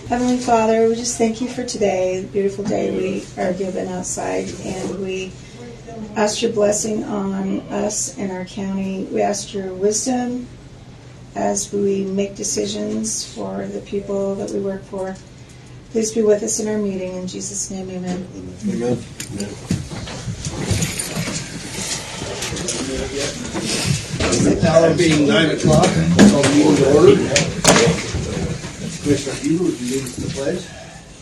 Heavenly Father, we just thank you for today, the beautiful day we are given outside, and we ask your blessing on us and our county. We ask your wisdom as we make decisions for the people that we work for. Please be with us in our meeting. In Jesus' name, amen. Amen. The hour being 9 o'clock, we'll call the meeting to order. Commissioner Eagle, would you lead us to the pledge?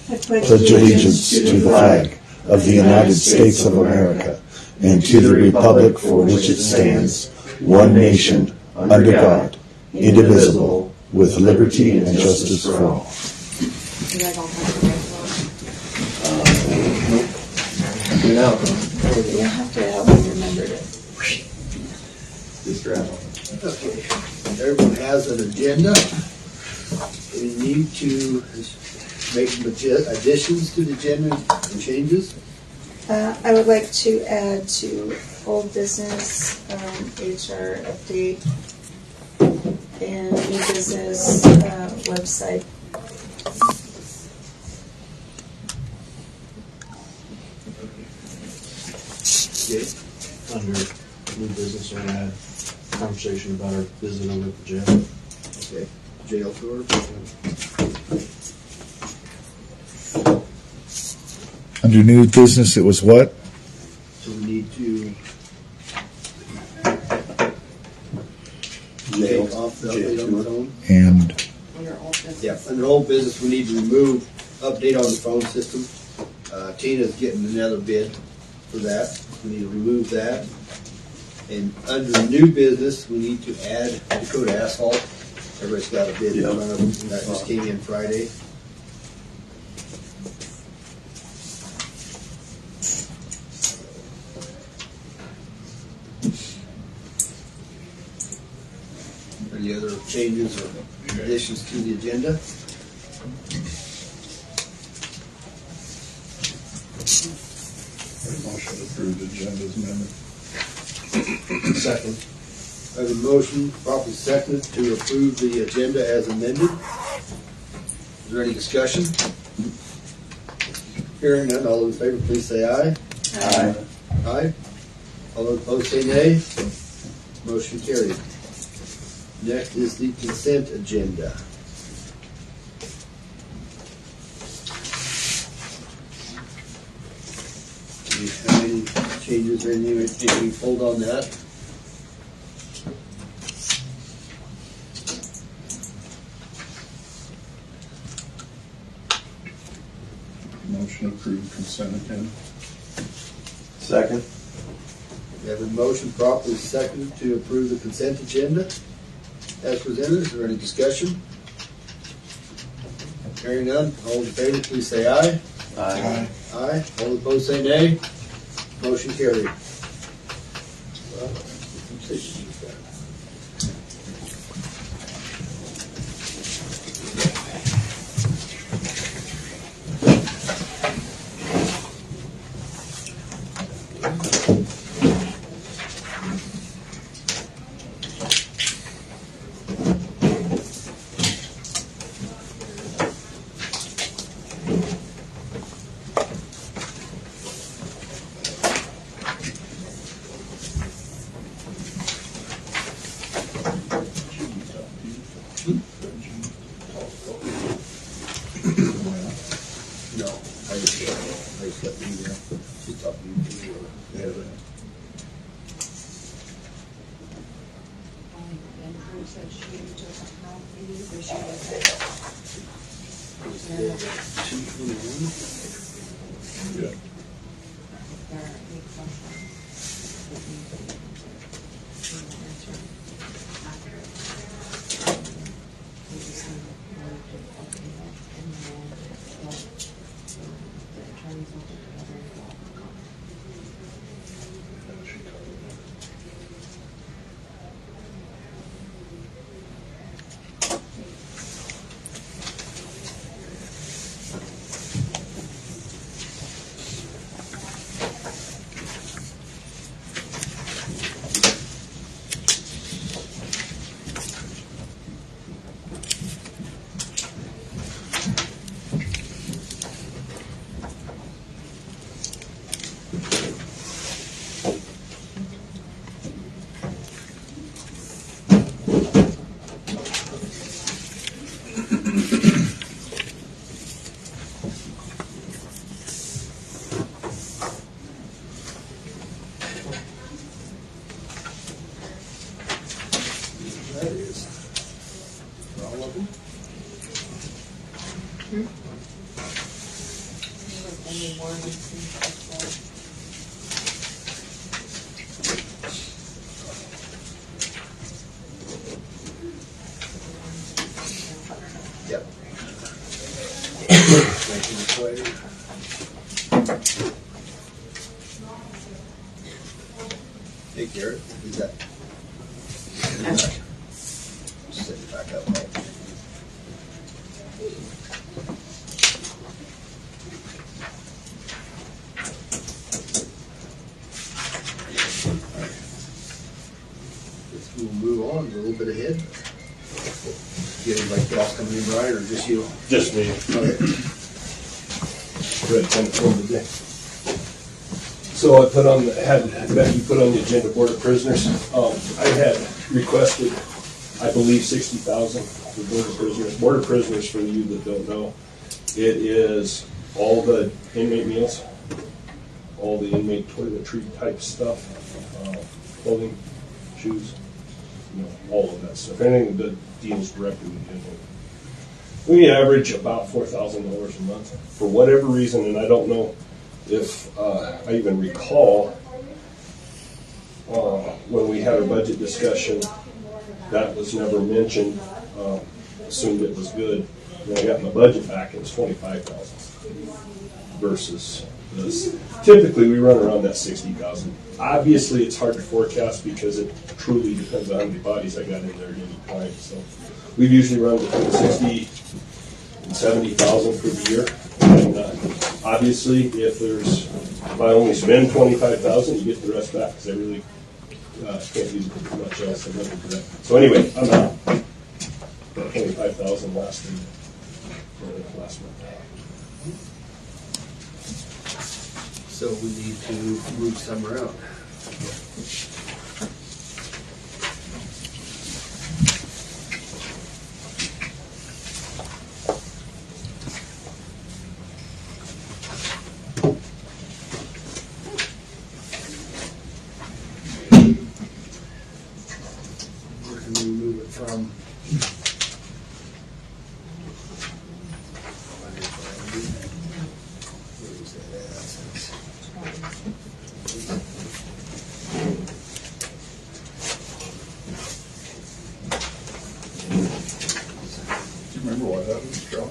I pledge allegiance to the flag of the United States of America and to the republic for which it stands, one nation, under God, indivisible, with liberty and justice for all. You know. You have to help me remember it. Just grab one. Okay. Everyone has an agenda. We need to make additions to the agenda and changes. I would like to add to old business, HR update, and new business website. Okay. Under new business, I had a conversation about our visit over at the jail. Okay. Jail tour. Under new business, it was what? So we need to take off the update on the phone. And Yeah, under old business, we need to remove update on the phone system. Tina's getting another bid for that. We need to remove that. And under new business, we need to add Dakota Asphalt. Everybody's got a bid in front of them. That just came in Friday. Any other changes or additions to the agenda? motion to approve the agenda's amendment. Second. I have a motion, properly seconded, to approve the agenda as amended. Is there any discussion? Hearing none, all those in favor, please say aye. Aye. Aye. All those opposed, say nay. Motion carried. Next is the consent agenda. Do you have any changes or anything pulled on that? Motion to approve consent agenda. Second. We have a motion properly seconded to approve the consent agenda as presented. Is there any discussion? Hearing none, all in favor, please say aye. Aye. Aye. All opposed, say nay. Motion carried. No, I just let you know. She talking to you. Yeah. Yeah. need more than Yep. Making its way. Hey Garrett, is that? Set it back up. We'll move on a little bit ahead. Get anybody else coming in, Brian, or just you? Just me. Okay. Read 10 from today. So I put on had Becky put on the agenda Board of Prisoners. I had requested, I believe, 60,000 for Board of Prisoners. Board of Prisoners, for you that don't know, it is all the inmate meals, all the inmate toiletry type stuff, clothing, shoes, all of that stuff. Anything that deals directly with the inmate. We average about $4,000 a month. For whatever reason, and I don't know if I even recall when we had our budget discussion, that was never mentioned. Assumed it was good. When I got my budget back, it was $25,000 versus this. Typically, we run around that $60,000. Obviously, it's hard to forecast because it truly depends on how many bodies I got in there at any time. So we've usually run between 60 and 70,000 for the year. And obviously, if I only spend 25,000, you get the rest back because I really can't use much else. I'm looking for that. So anyway, I'm out. 25,000 last month. So we need to move some around. Where can we move it from? Remember what happened, Joe?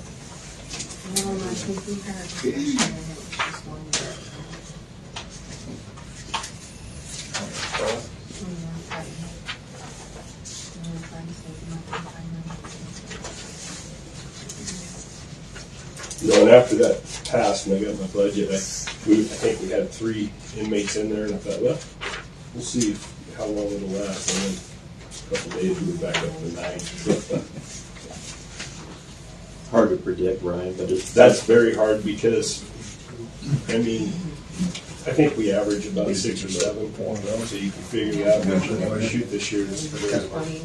I think we had just one there. And after that passed and I got my budget, I think we had 3 inmates in there, and I thought, well, we'll see how long it'll last. And then a couple of days we were back up to 9. Hard to predict, Ryan, but That's very hard because, I mean, I think we average about 6 or 7 points, so you can figure the average. Our shoot this year is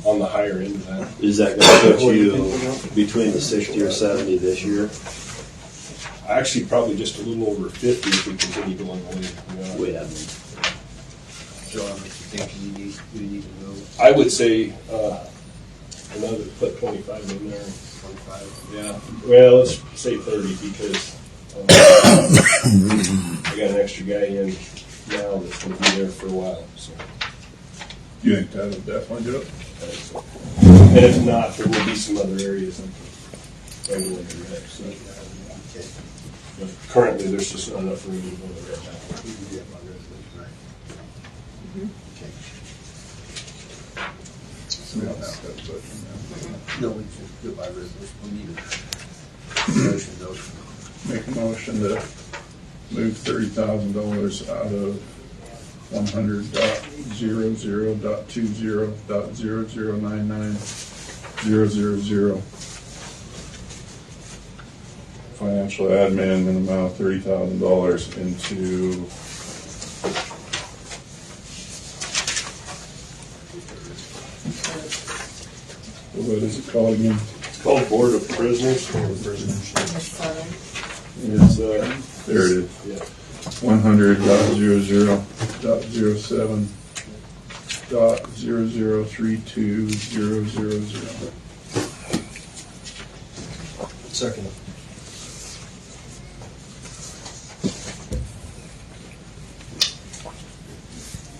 on the higher end of that. is that going to put you between the 60 or 70 this year? Actually, probably just a little over 50 if we continue going the way we are. We have. John, what you think we need to know? I would say another put 25 in there. 25. Yeah. Well, let's say 30 because I got an extra guy in now that's going to be there for a while. So You think that'll definitely do it? I think so. And if not, there will be some other areas I'm going to direct. So Okay. but currently, there's just not enough room to go there right now. We can get my resolution, right? Okay. So we don't have to have a budget now. No, we just do it by resolution. We need a motion, though. Make a motion to move $30,000 out of 100.00.20.0099.000. Financial admin in the amount of $30,000 into what is it called again? It's called Board of Prisoners. It's There it is. yeah. 100.00.07.0032.000. Second.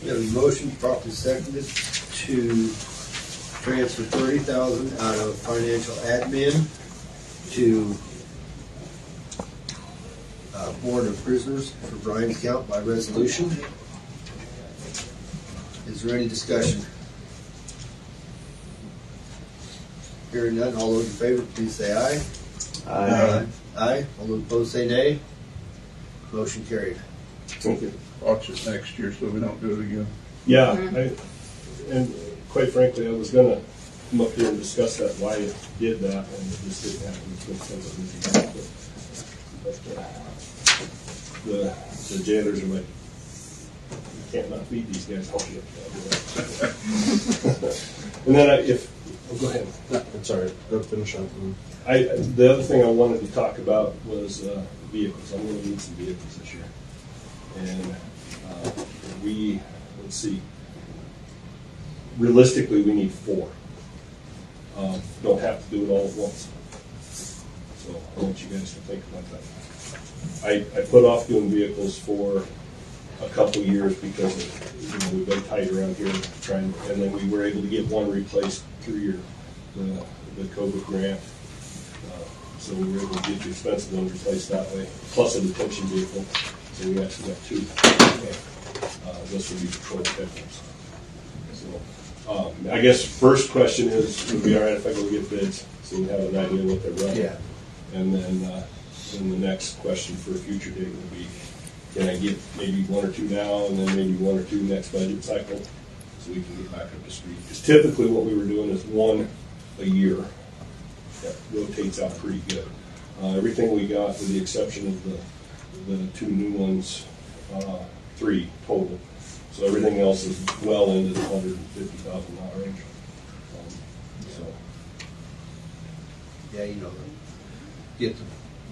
We have a motion properly seconded to transfer $30,000 out of financial admin to Board of Prisoners for Brian's account by resolution. Is there any discussion? Hearing none, all those in favor, please say aye. Aye. Aye. All those opposed say nay. Motion carried. Thank you. Watch it next year so we don't do it again. Yeah, and quite frankly, I was gonna come up here and discuss that, why it did that, and it just didn't happen. It's been kind of busy. But the jailers are like, you can't not feed these guys, help you. And then go ahead. I'm sorry, go finish up. The other thing I wanted to talk about was vehicles. I'm going to need some vehicles this year. And let's see, realistically, we need 4. Don't have to do it all at once. So I want you guys to think about that. I put off doing vehicles for a couple years because we've been tight around here and then we were able to get one replaced through the COVID grant. So we were able to get the expensive ones replaced that way, plus a detention vehicle. So we actually got 2. This would be patrol detectives. So I guess first question is, would it be all right if I go get bids so we have an idea what they're running? Yeah. And then the next question for a future date would be, can I get maybe 1 or 2 now and then maybe 1 or 2 next budget cycle so we can get back up to speed? Because typically what we were doing is 1 a year. That rotates out pretty good. Everything we got, with the exception of the 2 new ones, 3 total. So everything else is well into the $150,000 range. Yeah,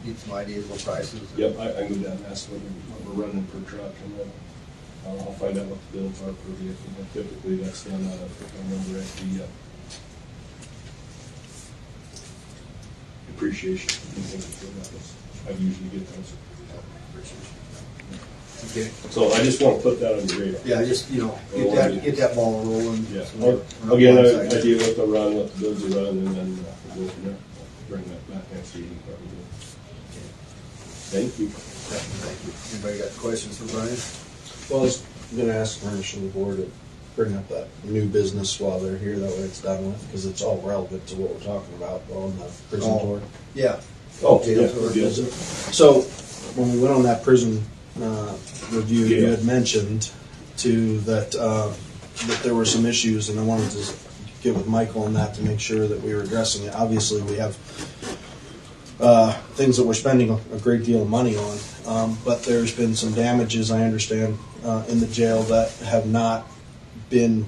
get some ideas on prices. Yep, I can go down and ask what we're running per truck, and then I'll find out what the bills are per vehicle. But typically, that's done out of, if I remember right, the depreciation. I usually get those. Okay. So I just want to put that on your radar. Yeah, just, get that ball rolling. Yeah. So we're not Again, one I side. idea what the run, what the bills are run, and then we'll go from there. Bring that back next meeting probably. Thank you. Thank you. Anybody got questions for Brian? Well, I was going to ask permission of the board to bring up that new business while they're here. That way it's done with, because it's all relevant to what we're talking about on the prison tour. Yeah. Oh, Okay, yeah. that's what Yeah. So when we went on that prison review, you had mentioned that there were some issues, and I wanted to get with Michael on that to make sure that we were addressing it. Obviously, we have things that we're spending a great deal of money on, but there's been some damages, I understand, in the jail that have not been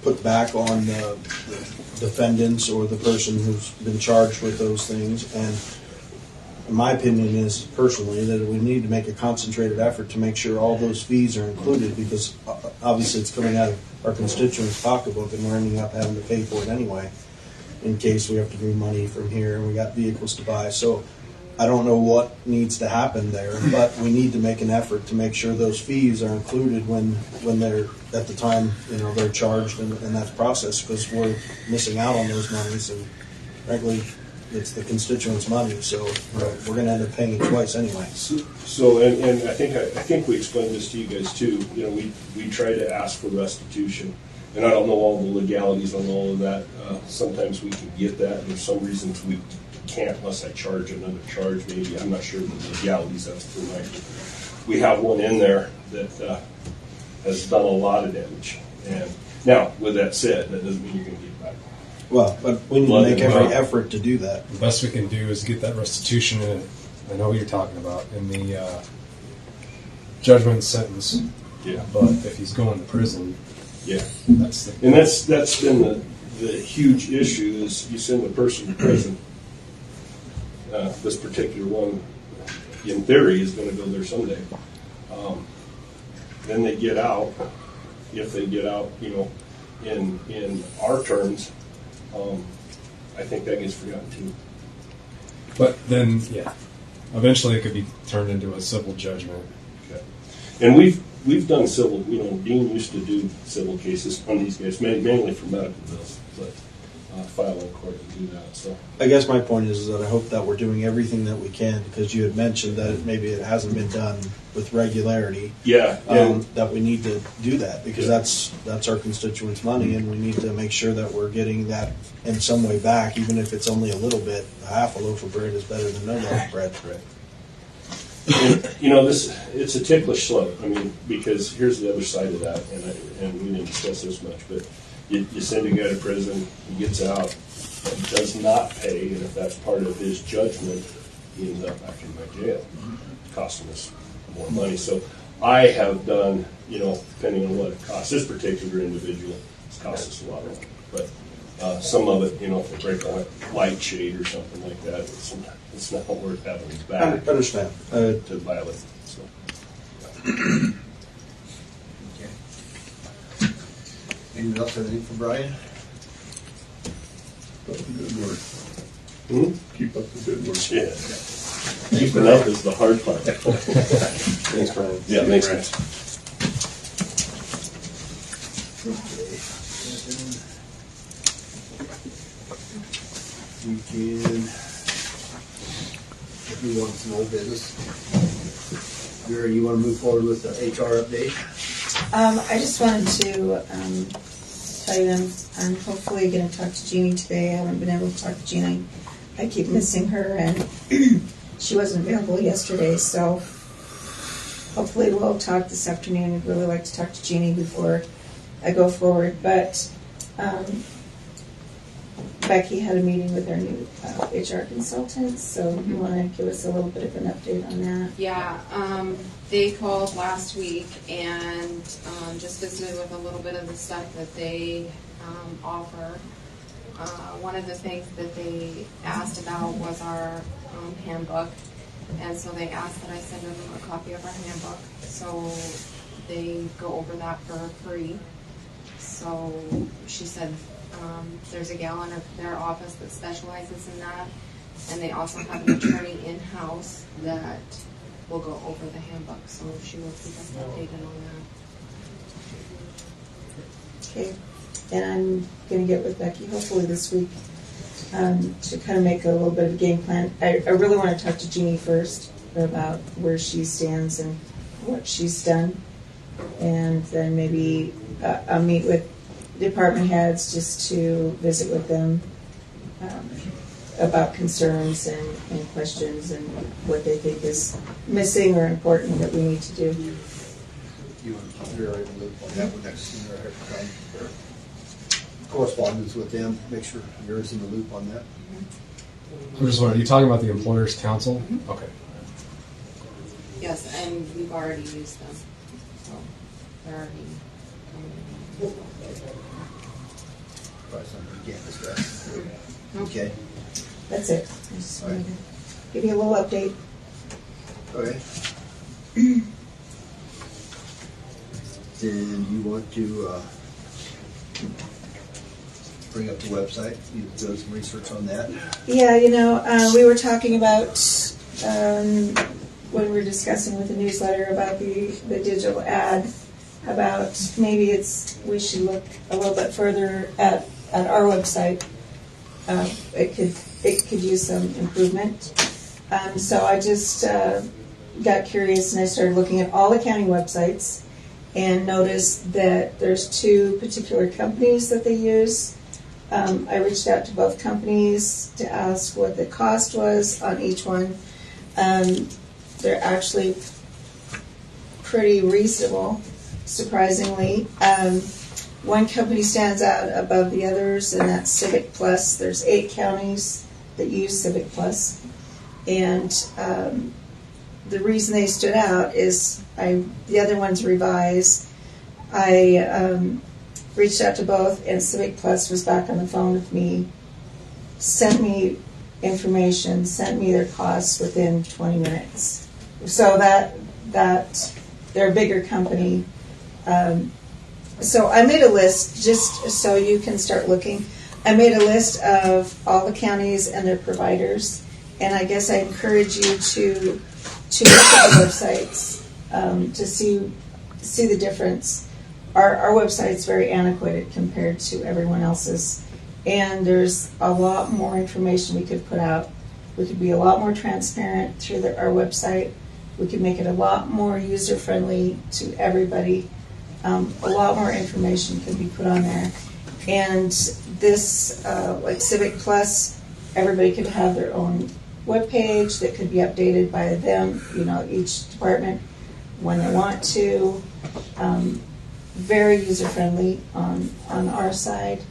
put back on the defendants or the person who's been charged with those things. And my opinion is, personally, that we need to make a concentrated effort to make sure all those fees are included, because obviously it's coming out of our constituents' pocketbook and we're ending up having to pay for it anyway in case we have to bring money from here and we got vehicles to buy. So I don't know what needs to happen there, but we need to make an effort to make sure those fees are included when they're at the time they're charged and that's processed, because we're missing out on those monies, and frankly it's the constituents' money, so we're going to end up paying it twice anyway. So and I think we explained this to you guys too. We try to ask for restitution, and I don't know all the legalities on all of that. Sometimes we can get that, and there's some reasons we can't unless I charge another charge. Maybe I'm not sure the legalities. That's for my. We have one in there that has done a lot of damage, and now with that said, that doesn't mean you're going to get it back. Well, but we need to make every effort to do that. The best we can do is get that restitution in. I know what you're talking about in the judgment sentence. Yeah. But if he's going to prison, Yeah. that's the. And that's been the huge issue is you send a person to prison. This particular one, in theory, is going to go there someday. Then they get out. If they get out, in our terms, I think that gets forgotten too. But then, eventually it could be turned into a civil judgment. Okay. And we've done civil, Dean used to do civil cases on these guys, mainly for medical bills, but file in court and do that, so. I guess my point is that I hope that we're doing everything that we can, because you had mentioned that maybe it hasn't been done with regularity. Yeah. That we need to do that, because that's our constituents' money, and we need to make sure that we're getting that in some way back, even if it's only a little bit. Half a loaf of bread is better than no loaf of bread. And, it's a ticklish slope. I mean, because here's the other side of that, and we didn't discuss this much, but you send a guy to prison, he gets out, does not pay, and if that's part of his judgment, he ends up back in my jail, costing us more money. So I have done, depending on what it costs, this particular individual, it's cost us a lot of money. But some of it, if they break a light shade or something like that, it's not worth having his back. I understand. To violate. So. Anything else, anything for Brian? Keep up the good work. Keep up the good work. Yeah. Keeping up is the hard part. Thanks, Brian. Yeah, thanks, guys. We can move on to some old business. Vera, you want to move forward with the HR update? I just wanted to tell you I'm hopefully going to talk to Jeannie today. I haven't been able to talk to Jeannie. I keep missing her, and she wasn't available yesterday, so hopefully we'll talk this afternoon. I'd really like to talk to Jeannie before I go forward, but Becky had a meeting with our new HR consultant, so you want to give us a little bit of an update on that? Yeah, they called last week and just visited with a little bit of the stuff that they offer. One of the things that they asked about was our handbook, and so they asked that I send them a copy of our handbook, so they go over that for free. So she said there's a gal in their office that specializes in that, and they also have an attorney in-house that will go over the handbook, so she will keep us updated on that. Okay, and I'm going to get with Becky hopefully this week to kind of make a little bit of a game plan. I really want to talk to Jeannie first about where she stands and what she's done, and then maybe I'll meet with department heads just to visit with them about concerns and questions and what they think is missing or important that we need to do. You want to Vera in the loop on that one next sooner or correspondence with them, make sure Vera's in the loop on that. I'm just wondering, are you talking about the Employers Council? Mm-hmm. Okay. Yes, and we've already used them, so they're already coming in. Probably something we can't discuss. Okay. That's it. I just wanted to give you a little update. Okay. Then you want to bring up the website, you do some research on that. Yeah, we were talking about when we were discussing with the newsletter about the digital ad, about maybe we should look a little bit further at our website. It could use some improvement. So I just got curious and I started looking at all the county websites and noticed that there's two particular companies that they use. I reached out to both companies to ask what the cost was on each one. They're actually pretty reasonable, surprisingly. One company stands out above the others, and that's Civic Plus. There's 8 counties that use Civic Plus. And the reason they stood out is the other one's Revise. I reached out to both, and Civic Plus was back on the phone with me, sent me information, sent me their costs within 20 minutes. So that they're a bigger company. So I made a list just so you can start looking. I made a list of all the counties and their providers, and I guess I encourage you to look at the websites to see the difference. Our website's very antiquated compared to everyone else's, and there's a lot more information we could put out. We could be a lot more transparent through our website. We could make it a lot more user-friendly to everybody. A lot more information could be put on there. And this, like Civic Plus, everybody could have their own webpage that could be updated by them, each department when they want to. Very user-friendly on our side,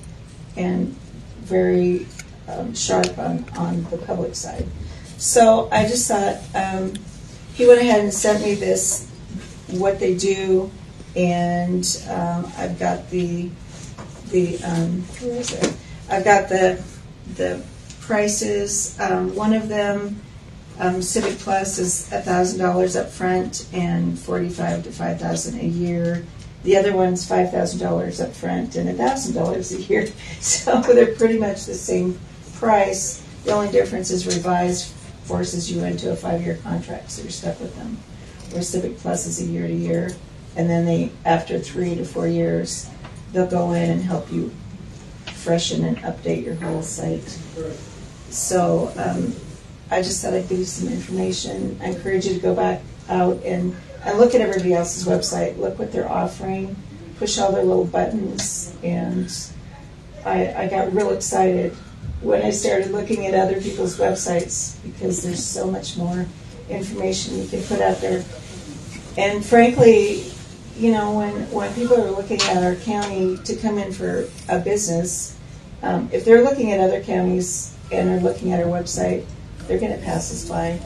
and very sharp on the public side. So I just thought, he went ahead and sent me this, what they do, and I've got where is it? I've got the prices. One of them, Civic Plus, is $1,000 up front and $4,500 to $5,000 a year. The other one's $5,000 up front and $1,000 a year. So they're pretty much the same price. The only difference is Revised forces you into a 5-year contract, so you're stuck with them. Where Civic Plus is a year to year, and then after 3 to 4 years, they'll go in and help you freshen and update your whole site. So I just thought I'd give you some information. I encourage you to go back out and look at everybody else's website, look what they're offering, push all their little buttons, and I got real excited when I started looking at other people's websites, because there's so much more information you can put out there. And frankly, when people are looking at our county to come in for a business, if they're looking at other counties and are looking at our website, they're going to pass us by,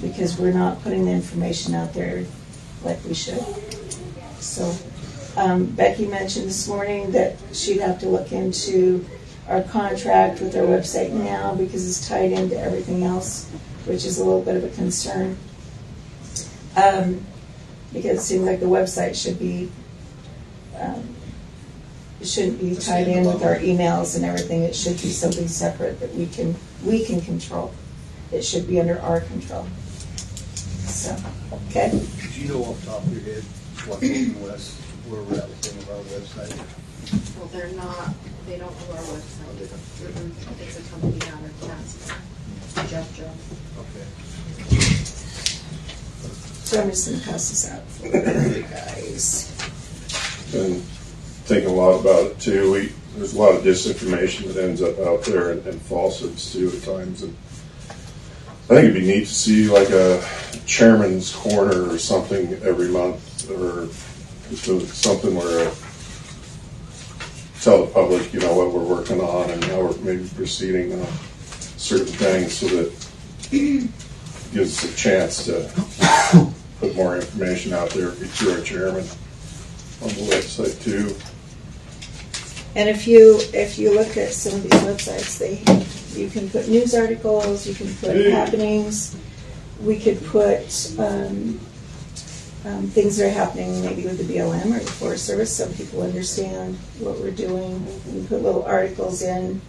because we're not putting the information out there like we should. So Becky mentioned this morning that she'd have to look into our contract with our website now, because it's tied into everything else, which is a little bit of a concern. Because it seems like the website shouldn't be tied in with our emails and everything. It should be something separate that we can control. It should be under our control. So, okay. Do you know off the top of your head what Golden West, where we're at with them of our website? Well, they don't do our website. It's a company out of Casper. Jeff Joe. Okay. So I'm just going to pass this out for you guys. Been thinking a lot about it too. There's a lot of disinformation that ends up out there, and falsehoods too at times. And I think it'd be neat to see like a chairman's corner or something every month, or just something where tell the public, what we're working on and how we're maybe proceeding on certain things, so that it gives us a chance to put more information out there through our chairman on the website too. And if you look at some of these websites, you can put news articles, you can put happenings. We could put things that are happening maybe with the BLM or the Forest Service, so people understand what we're doing. You can put little articles in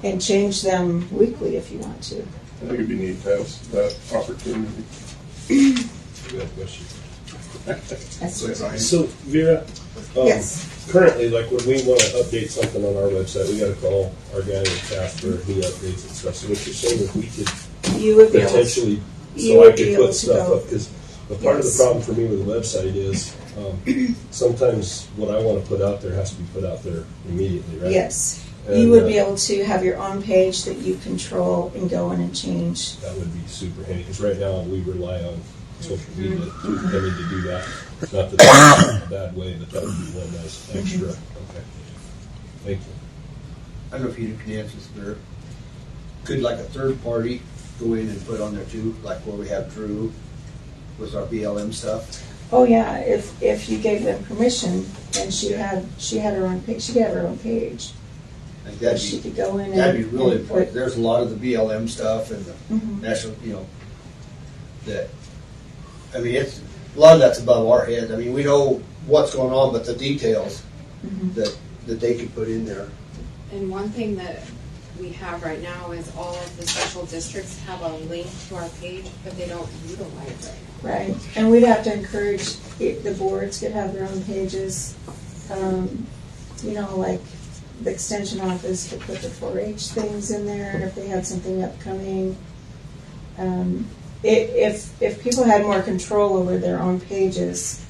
and change them weekly if you want to. I think it'd be neat to have that opportunity. Good question. That's what So Vera, yes. currently, like when we want to update something on our website, we got to call our guy in Casper. He updates and stuff. So what you're saying is we could You would be able to, potentially, you so I would be could able put to stuff go. up, because part of the Yes. problem for me with the website is sometimes what I want to put out there has to be put out there immediately, right? Yes. And, You would be able to have your own page that you control and go in and change. That would be super handy, because right now we rely on social media. I need to do that. Not that that's a bad way, but that would be one nice extra. Okay. Thank you. I don't know if you can answer this better. Could like a third party go in and put on there too, like where we have Drew with our BLM stuff? Oh yeah, if you gave them permission, and she had her own page, she could have her own page. Like She could go in that'd be and really and important. put, There's a lot of the BLM stuff and the Mhm. national, that, I mean, it's, a lot of that's above our heads. I mean, we know what's going on, but the details Mhm. that they could put in there. And one thing that we have right now is all of the special districts have a link to our page, but they don't utilize it. Right, and we'd have to encourage the boards could have their own pages. Like the extension office could put the 4-H things in there if they had something upcoming. If people had more control over their own pages,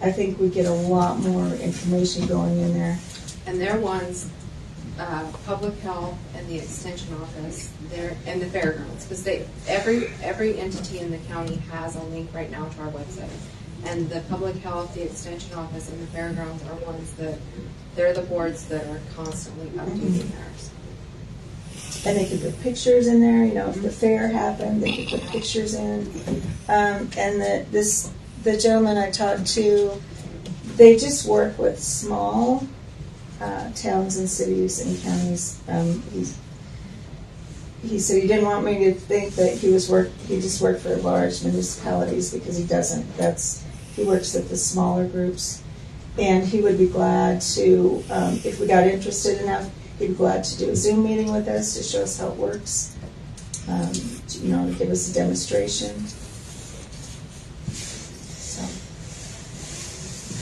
I think we'd get a lot more information going in there. And their ones, public health and the extension office, and the fairgrounds, because every entity in the county has a link right now to our website. And the public health, the extension office, and the fairgrounds are ones that they're the boards that are constantly updating theirs. And they could put pictures in there. If the fair happened, they could put pictures in. And the gentleman I talked to, they just work with small towns and cities and counties. He said he didn't want me to think that he just worked for large municipalities, because he doesn't. He works at the smaller groups, and he would be glad to, if we got interested enough, he'd be glad to do a Zoom meeting with us to show us how it works. To give us a demonstration. So.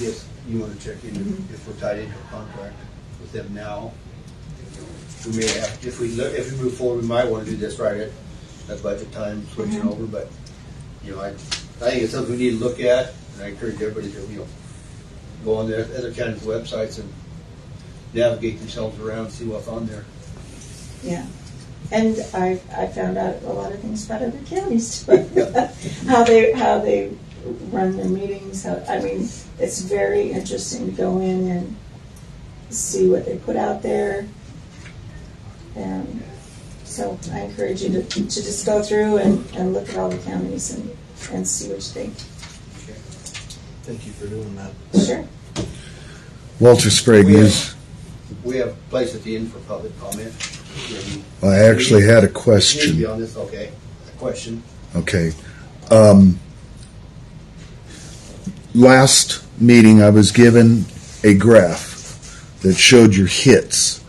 Yes, you want to check in if we're tied into a contract with them now. We may have, if we move forward, we might want to do this right at budget time, switching over. But I think it's something we need to look at, and I encourage everybody to go on the other counties' websites and navigate themselves around, see what's on there. Yeah. And I found out a lot of things about other counties too. how they run their meetings. It's very interesting to go in and see what they put out there. And so I encourage you to just go through and look at all the counties and see what you think. Thank you for doing that. Sure. Walter Sprague is. We have a place at the end for public comment. I actually had a Need to question. be on this, okay? A question. Okay. Last meeting, I was given a graph that showed your hits.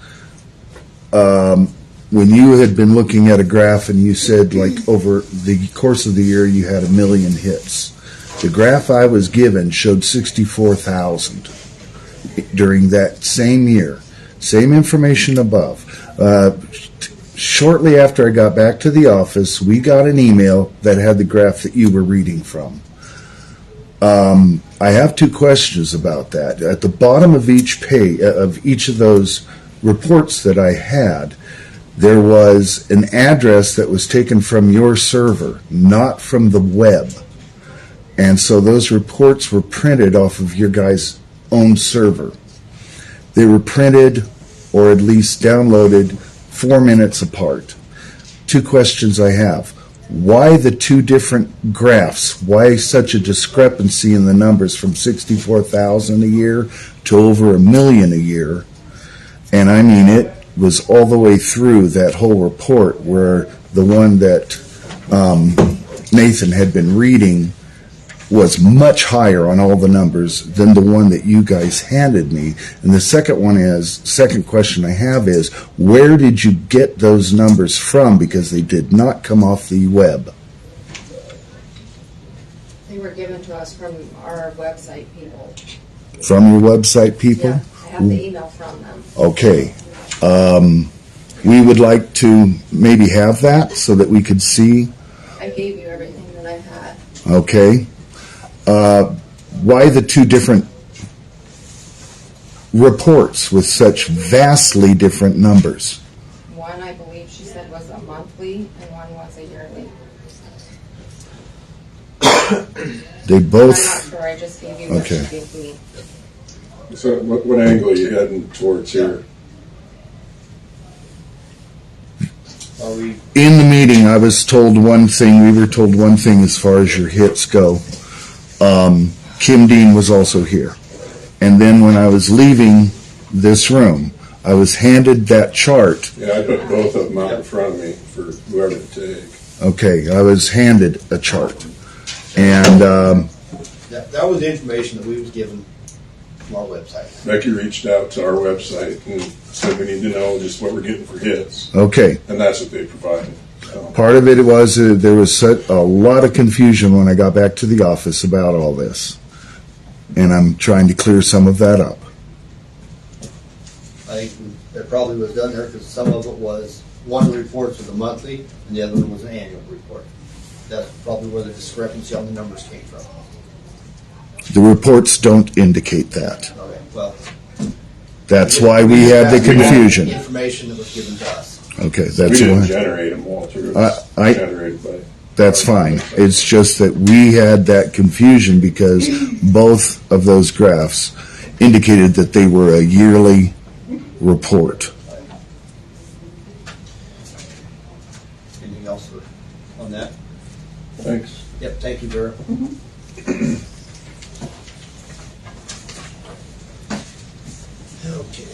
When you had been looking at a graph and you said, like, over the course of the year you had 1 million hits. The graph I was given showed 64,000 during that same year. Same information above. Shortly after I got back to the office, we got an email that had the graph that you were reading from. I have 2 questions about that. At the bottom of each page, of each of those reports that I had, there was an address that was taken from your server, not from the web. And so those reports were printed off of your guys' own server. They were printed, or at least downloaded, 4 minutes apart. 2 questions I have. Why the 2 different graphs? Why such a discrepancy in the numbers from 64,000 a year to over 1 million a year? And I mean, it was all the way through that whole report, where the one that Nathan had been reading was much higher on all the numbers than the one that you guys handed me. And the second question I have is, where did you get those numbers from? Because they did not come off the web. They were given to us from our website people. From your website people? Yeah, I have the email from them. Okay. We would like to maybe have that so that we could see. I gave you everything that I had. Okay. Why the 2 different reports with such vastly different numbers? One, I believe she said, was a monthly, and one was a yearly. They both. I'm not sure. I just gave you what Okay. she gave me. So what angle are you heading towards here? Are we? In the meeting, I was told one thing. We were told one thing as far as your hits go. Kim Dean was also here. And then when I was leaving this room, I was handed that chart. Yeah, I put both of them out in front of me for whoever to take. Okay, I was handed a chart. And That was the information that we was given from our website. Becky reached out to our website and said we need to know just what we're getting for hits, Okay. and that's what they provided. Part of it was there was a lot of confusion when I got back to the office about all this. And I'm trying to clear some of that up. I think that probably was done there because some of it was, one of the reports was a monthly and the other one was an annual report. That's probably where the discrepancy on the numbers came from. The reports don't indicate that. Okay, well. That's why we had the confusion. Information that was given to us. Okay, We that's didn't why. generate them, Walter. It was I- generated by. That's fine. It's just that we had that confusion because both of those graphs indicated that they were a yearly report. Anything else on that? Thanks. Yep, thank you, Vera. Okay.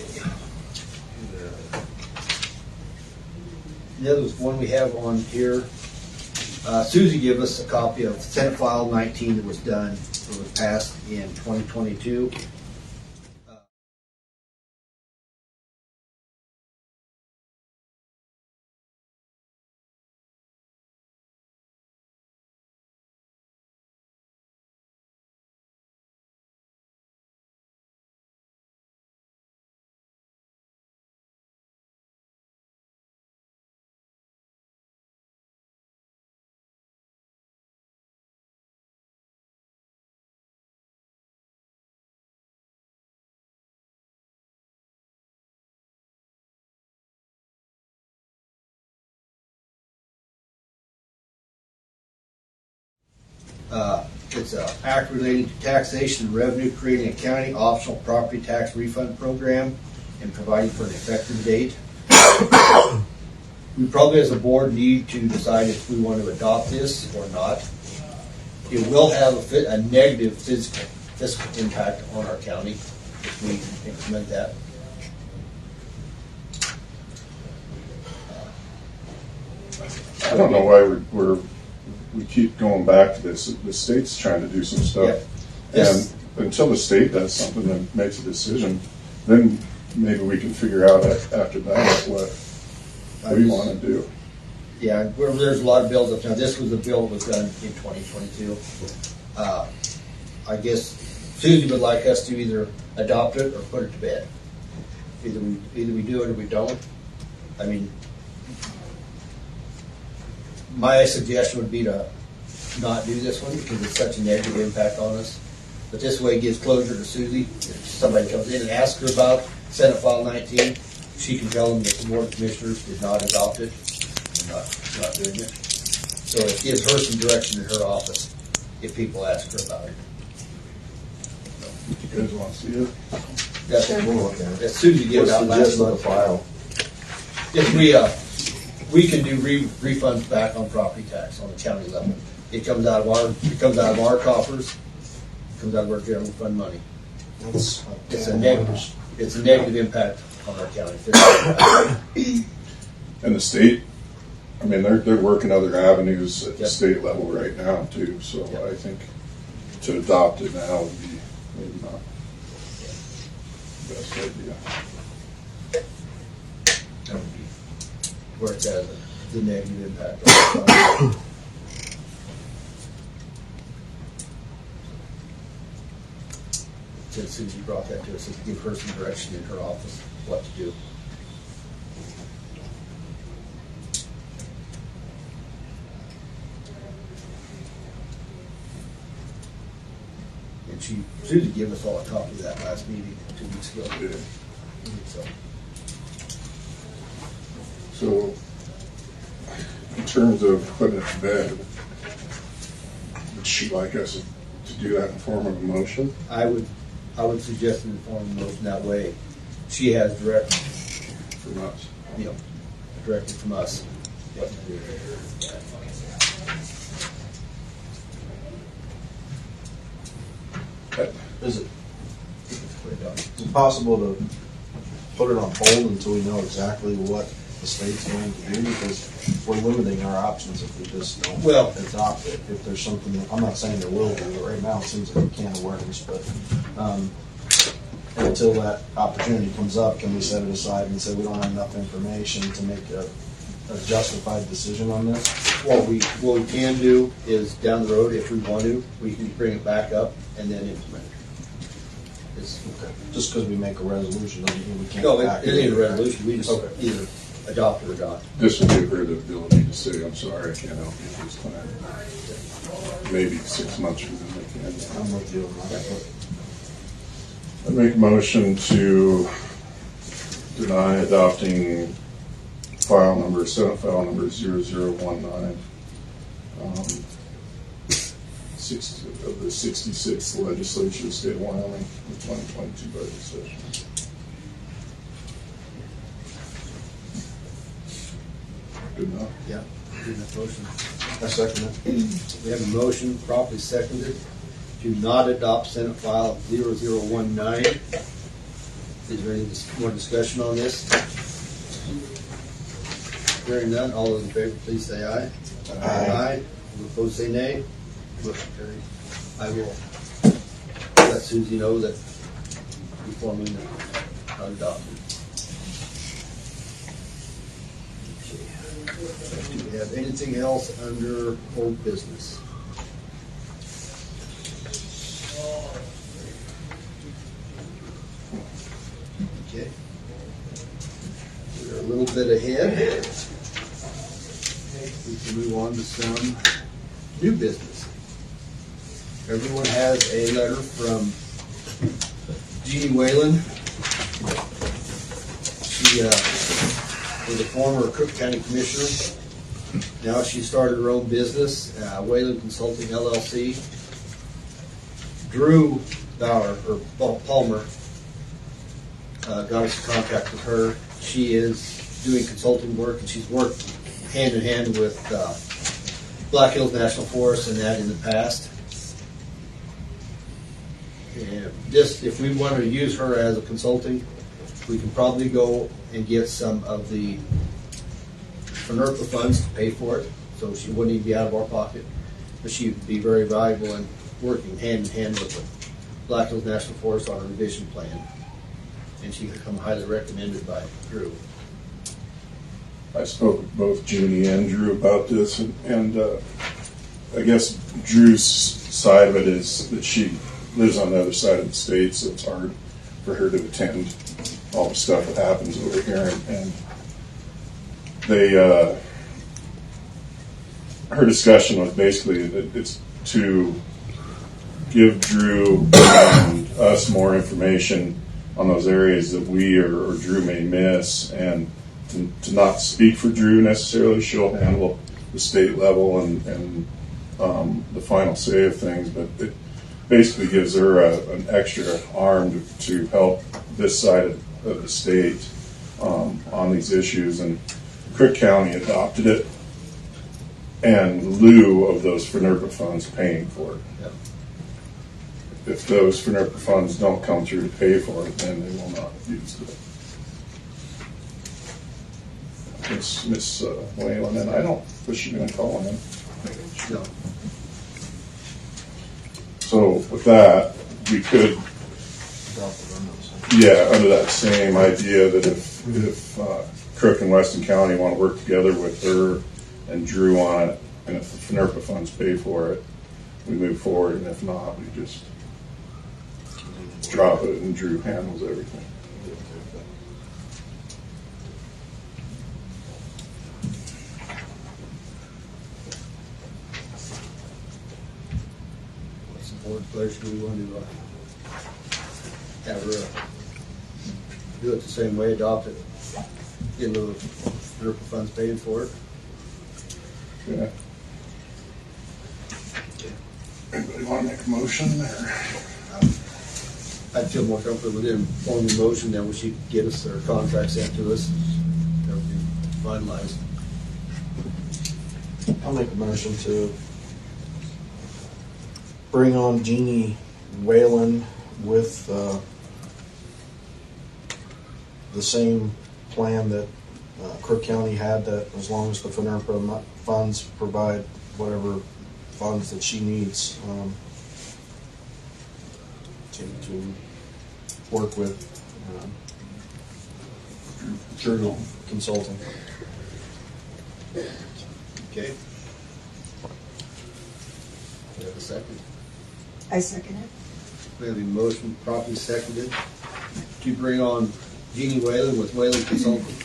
The other one we have on here, Susie gave us a copy of Senate File 19 that was done, that was passed in 2022. It's an act relating to taxation and revenue, creating a county optional property tax refund program and providing for an effective date. We probably as a board need to decide if we want to adopt this or not. It will have a negative fiscal impact on our county if we implement that. I don't know why we keep going back to this. The state's trying to do some stuff. Yep. Yes. And until the state does something and makes a decision, then maybe we can figure out after that what we want to do. Yeah, there's a lot of bills up now. This was a bill that was done in 2022. I guess Susie would like us to either adopt it or put it to bed. Either we do it or we don't. I mean, my suggestion would be to not do this one because it's such a negative impact on us. But this way it gives closure to Susie. If somebody comes in and asks her about Senate File 19, she can tell them that the Board of Commissioners did not adopt it. They're not doing it. So it gives her some direction in her office if people ask her about it. You guys want to see it? That's, We'll look at it. that Susie gave What's out the last gist of the month. file? If we can do refunds back on property tax on the county level. It comes out of our coffers. It comes out of our general fund money. It's a negative impact on our county. And the state, I mean, they're working other avenues at the Yep. state level right now too. So Yep. I think to adopt it now would be maybe not the best idea. That would be where it has the negative impact on our county. Since Susie brought that to us, to give her some direction in her office what to do. And Susie gave us all a copy of that last meeting 2 weeks ago. Yeah. So, So in terms of putting it to bed, would she like us to do that in form of a motion? I would suggest an informed motion that way. She has direct, From us? directed from us what to do. Is it possible to put it on hold until we know exactly what the state's going to do? Because we're limiting our options if we just don't adopt it. If there's something, I'm not saying there will be, but right now it seems like a can of worms. But And until that opportunity comes up, can we set it aside and say we don't have enough information to make a justified decision on this? What we can do is down the road, if we want to, we can bring it back up and then implement it. Just because we make a resolution doesn't mean we can't. No, back it ain't a resolution, we just Okay. either adopt it or not. This will give her the ability to say, I'm sorry, I can't help you this time. Maybe 6 months from now, I can. I'm with you on that. I make a motion to deny adopting Senate file number 0019, of the 66th legislature of the state of Wyoming, the 2022 budget session. Good enough? Yeah. Do that motion. I second it. We have a motion properly seconded to not adopt Senate File 0019. Is there any more discussion on this? Hearing none, all those in favor, please say aye. Aye. All opposed, say nay. Motion carried. I will let Susie know that we formally not adopted. Do we have anything else under old business? Okay. We're a little bit ahead. We can move on to some new business. Everyone has a letter from Jeannie Whalen. She was a former Cook County Commissioner. Now she started her own business, Whalen Consulting LLC. Drew Bauer, or Palmer, got us in contact with her. She is doing consulting work, and she's worked hand in hand with Black Hills National Forest and that in the past. And if we want to use her as a consulting, we can probably go and get some of the FNRPA funds to pay for it, so she wouldn't even be out of our pocket. But she would be very valuable in working hand in hand with the Black Hills National Forest on a revision plan. And she could come highly recommended by Drew. I spoke with both Junie and Drew about this, and I guess Drew's side of it is that she lives on the other side of the state, so it's hard for her to attend all the stuff that happens over here. And they, her discussion was basically that it's to give Drew and us more information on those areas that we or Drew may miss, and to not speak for Drew necessarily. She'll handle the state level and the final say of things, but it basically gives her an extra arm to help this side of the state on these issues. And Cook County adopted it in lieu of those FNRPA funds paying for it. Yep. If those FNRPA funds don't come through to pay for it, then they will not use it. It's Miss Whalen, and I don't, was she going to call on him? No. So with that, we could, under that same idea that if Crook and Weston County want to work together with her and Drew on it, and if the FNRPA funds pay for it, we move forward, and if not, we just drop it and Drew handles everything. What's the board pleasure? Do we want to have her do it the same way, adopt it, get a little FNRPA funds paid for it? Yeah. Anybody want to make a motion there? I'd feel more comfortable with him forming a motion, then we should get us their contract sent to us, everything finalized. I'll make a motion to bring on Jeannie Whalen with the same plan that Crook County had, that as long as the FNRPA funds provide whatever funds that she needs to work with Journal Consulting. Okay. We have a second. I second it. We have a motion properly seconded to bring on Jeannie Whalen with Whalen Consulting.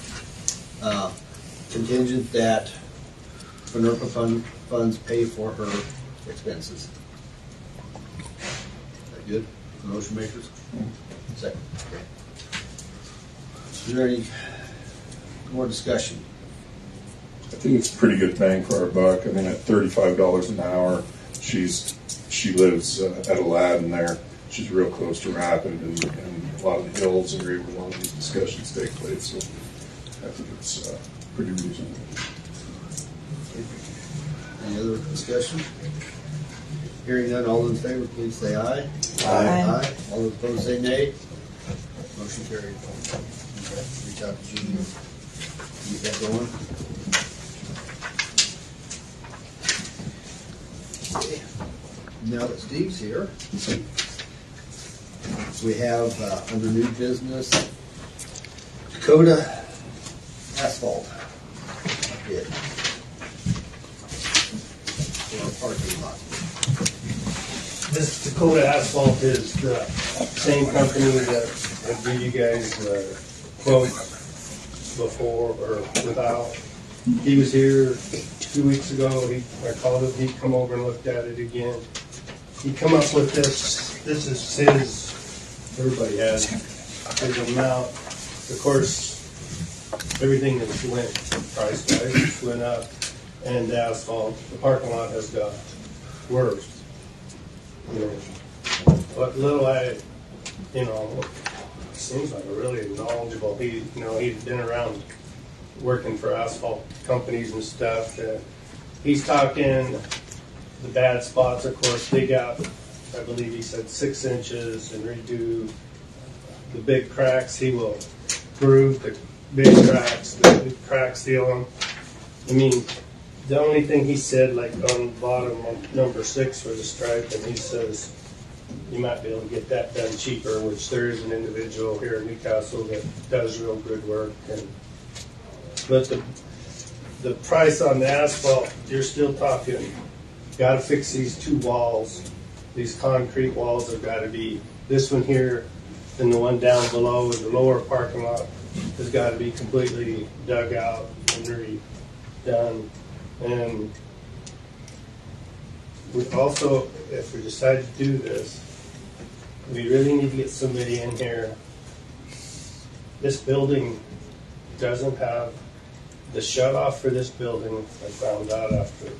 Contingent that FNRPA funds pay for her expenses. Is that good? Motion makers? Second. Okay. Is there any more discussion? I think it's a pretty good bang for our buck. I mean, at $35 an hour, she lives at a lab in there. She's real close to Rapid and a lot of the hills and where a lot of these discussions take place. So I think it's pretty reasonable. Any other discussion? Hearing none, all in favor, please say aye. Aye. All those opposed say nay. Motion carried. Okay. Reach out to Jeannie. Get that going. Okay. Now that Steve's here, we have under new business Dakota Asphalt bid for our parking lot. This Dakota Asphalt is the same company that gave you guys the quote before or without. He was here 2 weeks ago. I called him. He come over and looked at it again. He come up with this. This is his. Everybody has his amount. Of course, everything has went price-wise went up, and the asphalt, the parking lot has got worse. You know, what little seems like a really knowledgeable. He'd been around working for asphalt companies and stuff. He's talking the bad spots, of course, dig out, I believe he said 6 inches and redo the big cracks. He will groove the big cracks, the crack seal them. I mean, the only thing he said, like on the bottom of number 6 for the stripe, and he says you might be able to get that done cheaper, which there is an individual here in Newcastle that does real good work. But the price on the asphalt, you're still talking, got to fix these 2 walls. These concrete walls have got to be, this one here and the one down below in the lower parking lot has got to be completely dug out and redone. And we also, if we decide to do this, we really need to get somebody in here. This building doesn't have the shut off for this building. I found out after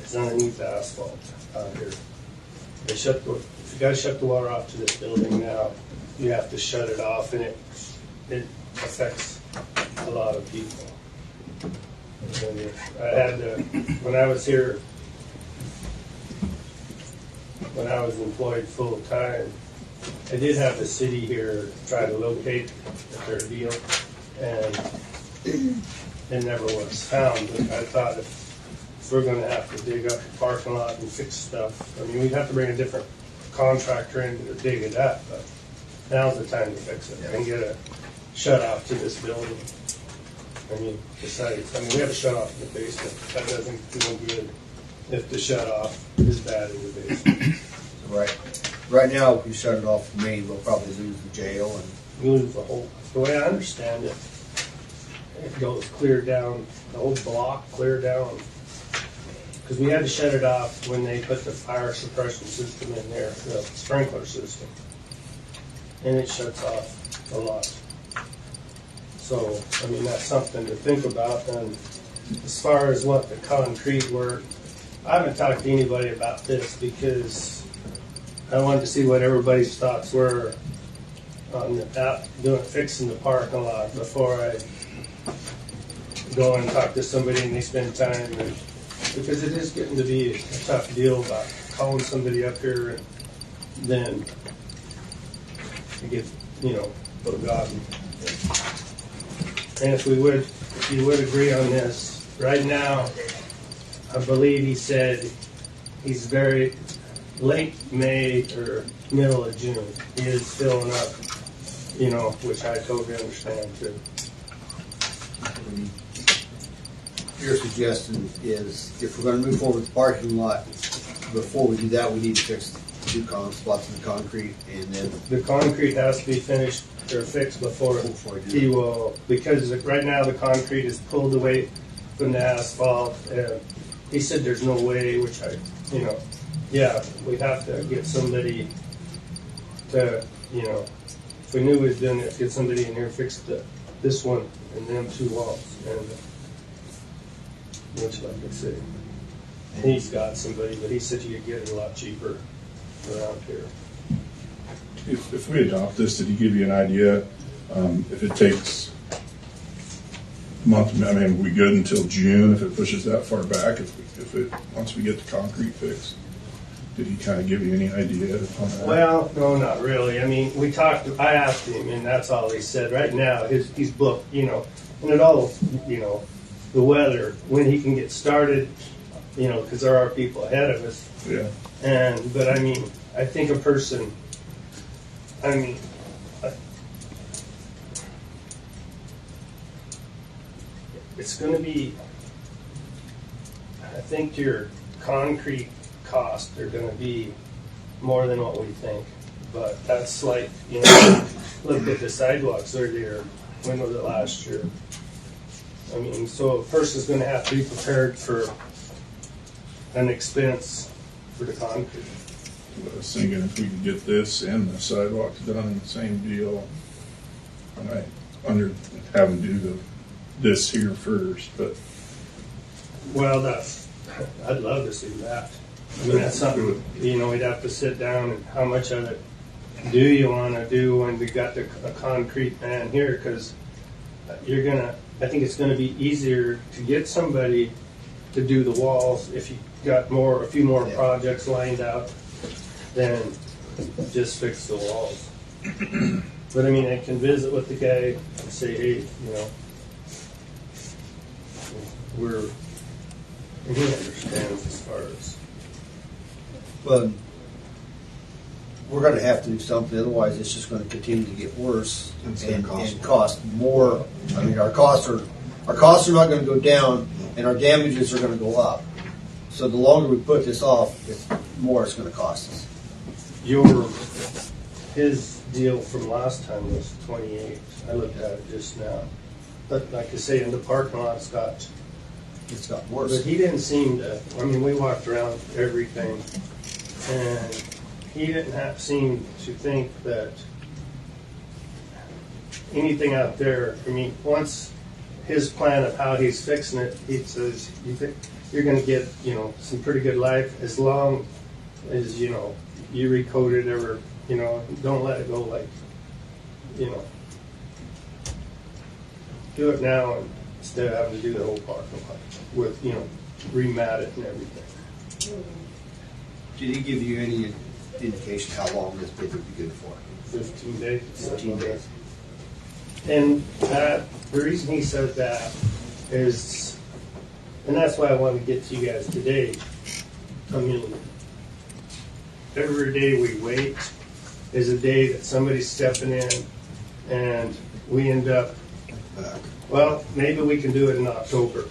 it's underneath the asphalt out here. They if you got to shut the water off to this building now, you have to shut it off, and it affects a lot of people. And I had to, when I was here, when I was employed full time, I did have the city here try to locate their deal, and it never was found. But I thought if we're going to have to dig up the parking lot and fix stuff, I mean, we'd have to bring a different contractor in to dig it up, but now's the time to fix it and get a shut off to this building. I mean, besides, I mean, we have a shut off in the basement. That doesn't do good if the shut off is bad in the basement. Right now, if we shut it off from Maine, we'll probably lose the jail and You lose the whole, the way I understand it, it goes clear down, the whole block clear down. Because we had to shut it off when they put the fire suppression system in there, the sprinkler system. And it shuts off a lot. So, I mean, that's something to think about. And as far as what the concrete work, I haven't talked to anybody about this because I wanted to see what everybody's thoughts were on fixing the parking lot before I go and talk to somebody and they spend time. Because it is getting to be a tough deal about calling somebody up here and then you get, forgotten. And if you would agree on this, right now, I believe he said he's very late May or middle of June. He is filling up, which I totally understand too. Your suggestion is if we're gonna move forward with the parking lot, before we do that, we need to fix 2 spots in the concrete and then The concrete has to be finished or fixed before we do he that. will, because right now the concrete is pulled away from the asphalt. And he said there's no way, which yeah, we have to get somebody to, if we knew we was doing it, get somebody in here to fix this one and them 2 walls. And which, like I said, he's got somebody, but he said you could get it a lot cheaper around here. If we adopt this, did he give you an idea if it takes a month? I mean, are we good until June if it pushes that far back? Once we get the concrete fixed, did he kind of give you any idea on that? Well, no, not really. I mean, I asked him, and that's all he said. Right now, he's booked, and it all, the weather, when he can get started, because there are people ahead of us. Yeah. But I mean, I think a person, it's going to be, I think your concrete costs are going to be more than what we think. But that's like, look at the sidewalks earlier. When was it last year? I mean, so a person's going to have to be prepared for an expense for the concrete. I was thinking if we could get this and the sidewalks done in the same deal, under having to do this here first, but Well, I'd love to see that. I mean, that's something, we'd have to sit down and how much of it do you want to do when we got a concrete man here? Because I think it's going to be easier to get somebody to do the walls if you got a few more projects lined out than just fix the walls. But I mean, I can visit with the guy and say, hey, and he understands as far as. Well, we're gonna have to do something, otherwise it's just gonna continue to get worse and cost more. I mean, our costs are not gonna go down and our damages are gonna go up. So the longer we put this off, the more it's gonna cost us. His deal from last time was 28. I looked at it just now. But like I say, in the parking lot, it's got worse. But he didn't seem to, we walked around everything, and he didn't seem to think that anything out there, once his plan of how he's fixing it, he says, you think you're going to get, some pretty good life as long as, you recoat it or, don't let it go like, do it now instead of having to do the whole parking lot with, remat it and everything. Did he give you any indication how long this bid would be good for? 15 days. 15 days. And the reason he said that is, and that's why I wanted to get to you guys today. Every day we wait is a day that somebody's stepping in and we end up, well, maybe we can do it in October,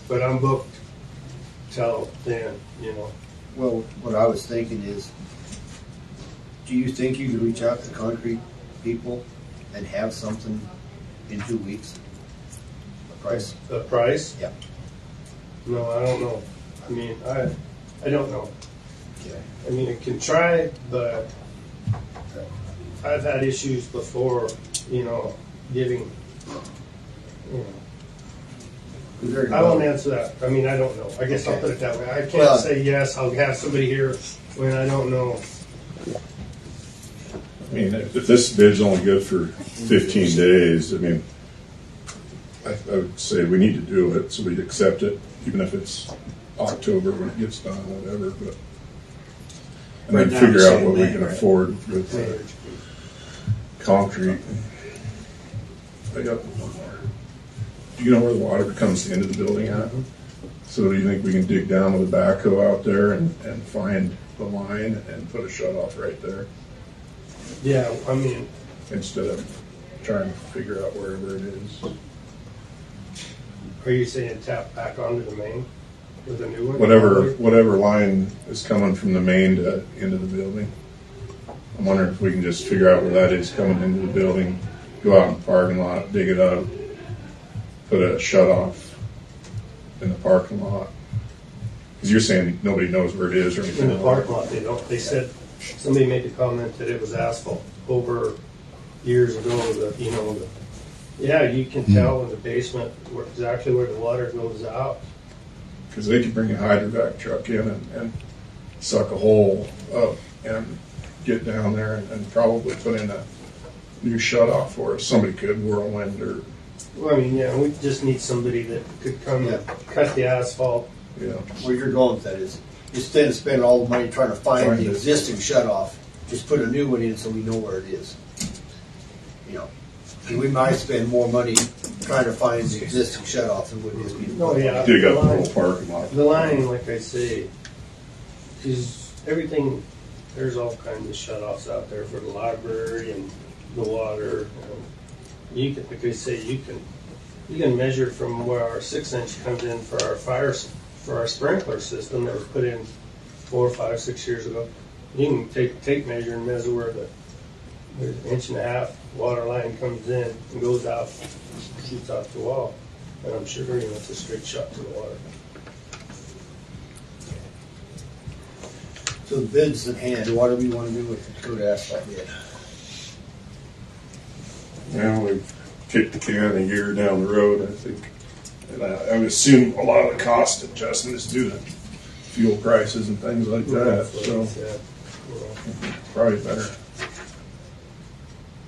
but I'm booked till then, Well, what I was thinking is, do you think you could reach out to concrete people and have something in 2 weeks? A price? The price? Yeah. No, I don't know. I don't know. Okay. I can try, but I've had issues before, getting, I won't answer that. I don't know. I guess I'll put it that way. I can't say yes, I'll have somebody here when I don't know. If this bid's only good for 15 days, I would say we need to do it, so we'd accept it, even if it's October when it gets done, whatever, but. And Right then now, figure it's out saying what we May, can right? afford with concrete. Do you know where the water comes into the building at? So do you think we can dig down with a backhoe out there and find the line and put a shut off right there Yeah, I mean, instead of trying to figure out wherever it is. are you saying tap back onto the main with a new one? Whatever line is coming from the main to into the building. I'm wondering if we can just figure out where that is coming into the building, go out in the parking lot, dig it up, put a shut off in the parking lot. Because you're saying nobody knows where it is or anything. In the parking lot, they don't. They said, somebody made the comment that it was asphalt over years ago, yeah, you can tell in the basement exactly where the water goes out. Because they could bring a hydrovac truck in and suck a hole up and get down there and probably put in a new shut off for us. Somebody could, Whirlwind or, Well, I mean, yeah, we just need somebody that could come and cut the asphalt. you know. Where you're going with that is, instead of spending all the money trying to find Find the it. existing shut off, just put a new one in so we know where it is. You know, and we might spend more money trying to find the existing shut off than what it is. Oh, yeah. Dig up the whole parking lot. The line, like I say, is everything, there's all kinds of shut-offs out there for the library and the water. You can, like I say, you can measure from where our 6-inch comes in for our sprinkler system that was put in 4, 5, 6 years ago. You can take a tape measure and measure where there's 1.5 inch water line comes in and goes out, shoots out the wall. And I'm sure it's a straight shot to the water. So the bids at hand, what do we want to do with the Dakota asphalt bid? Now we've kicked the can a year down the road, I think. And I would assume a lot of the cost adjustment is due to fuel prices and things like that. So probably better.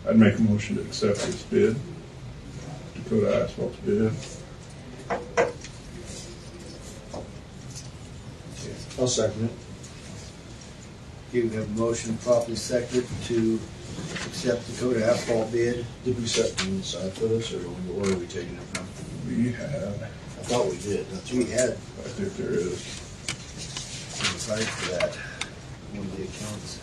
I'd make a motion to accept this bid, Dakota Asphalt's bid. I'll second it. You have a motion properly seconded to accept Dakota asphalt bid. Did we set the inside for this, or where are we taking it from? We had, I thought we did. That's We had I think there is. a site for that, one of the accounts.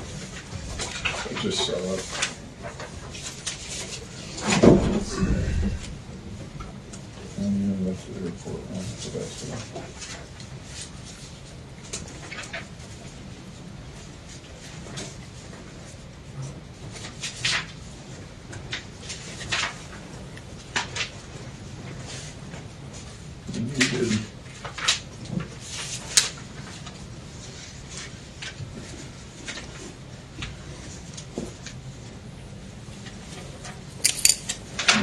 I just saw it. And yeah, that's the airport one, so that's the one. We did.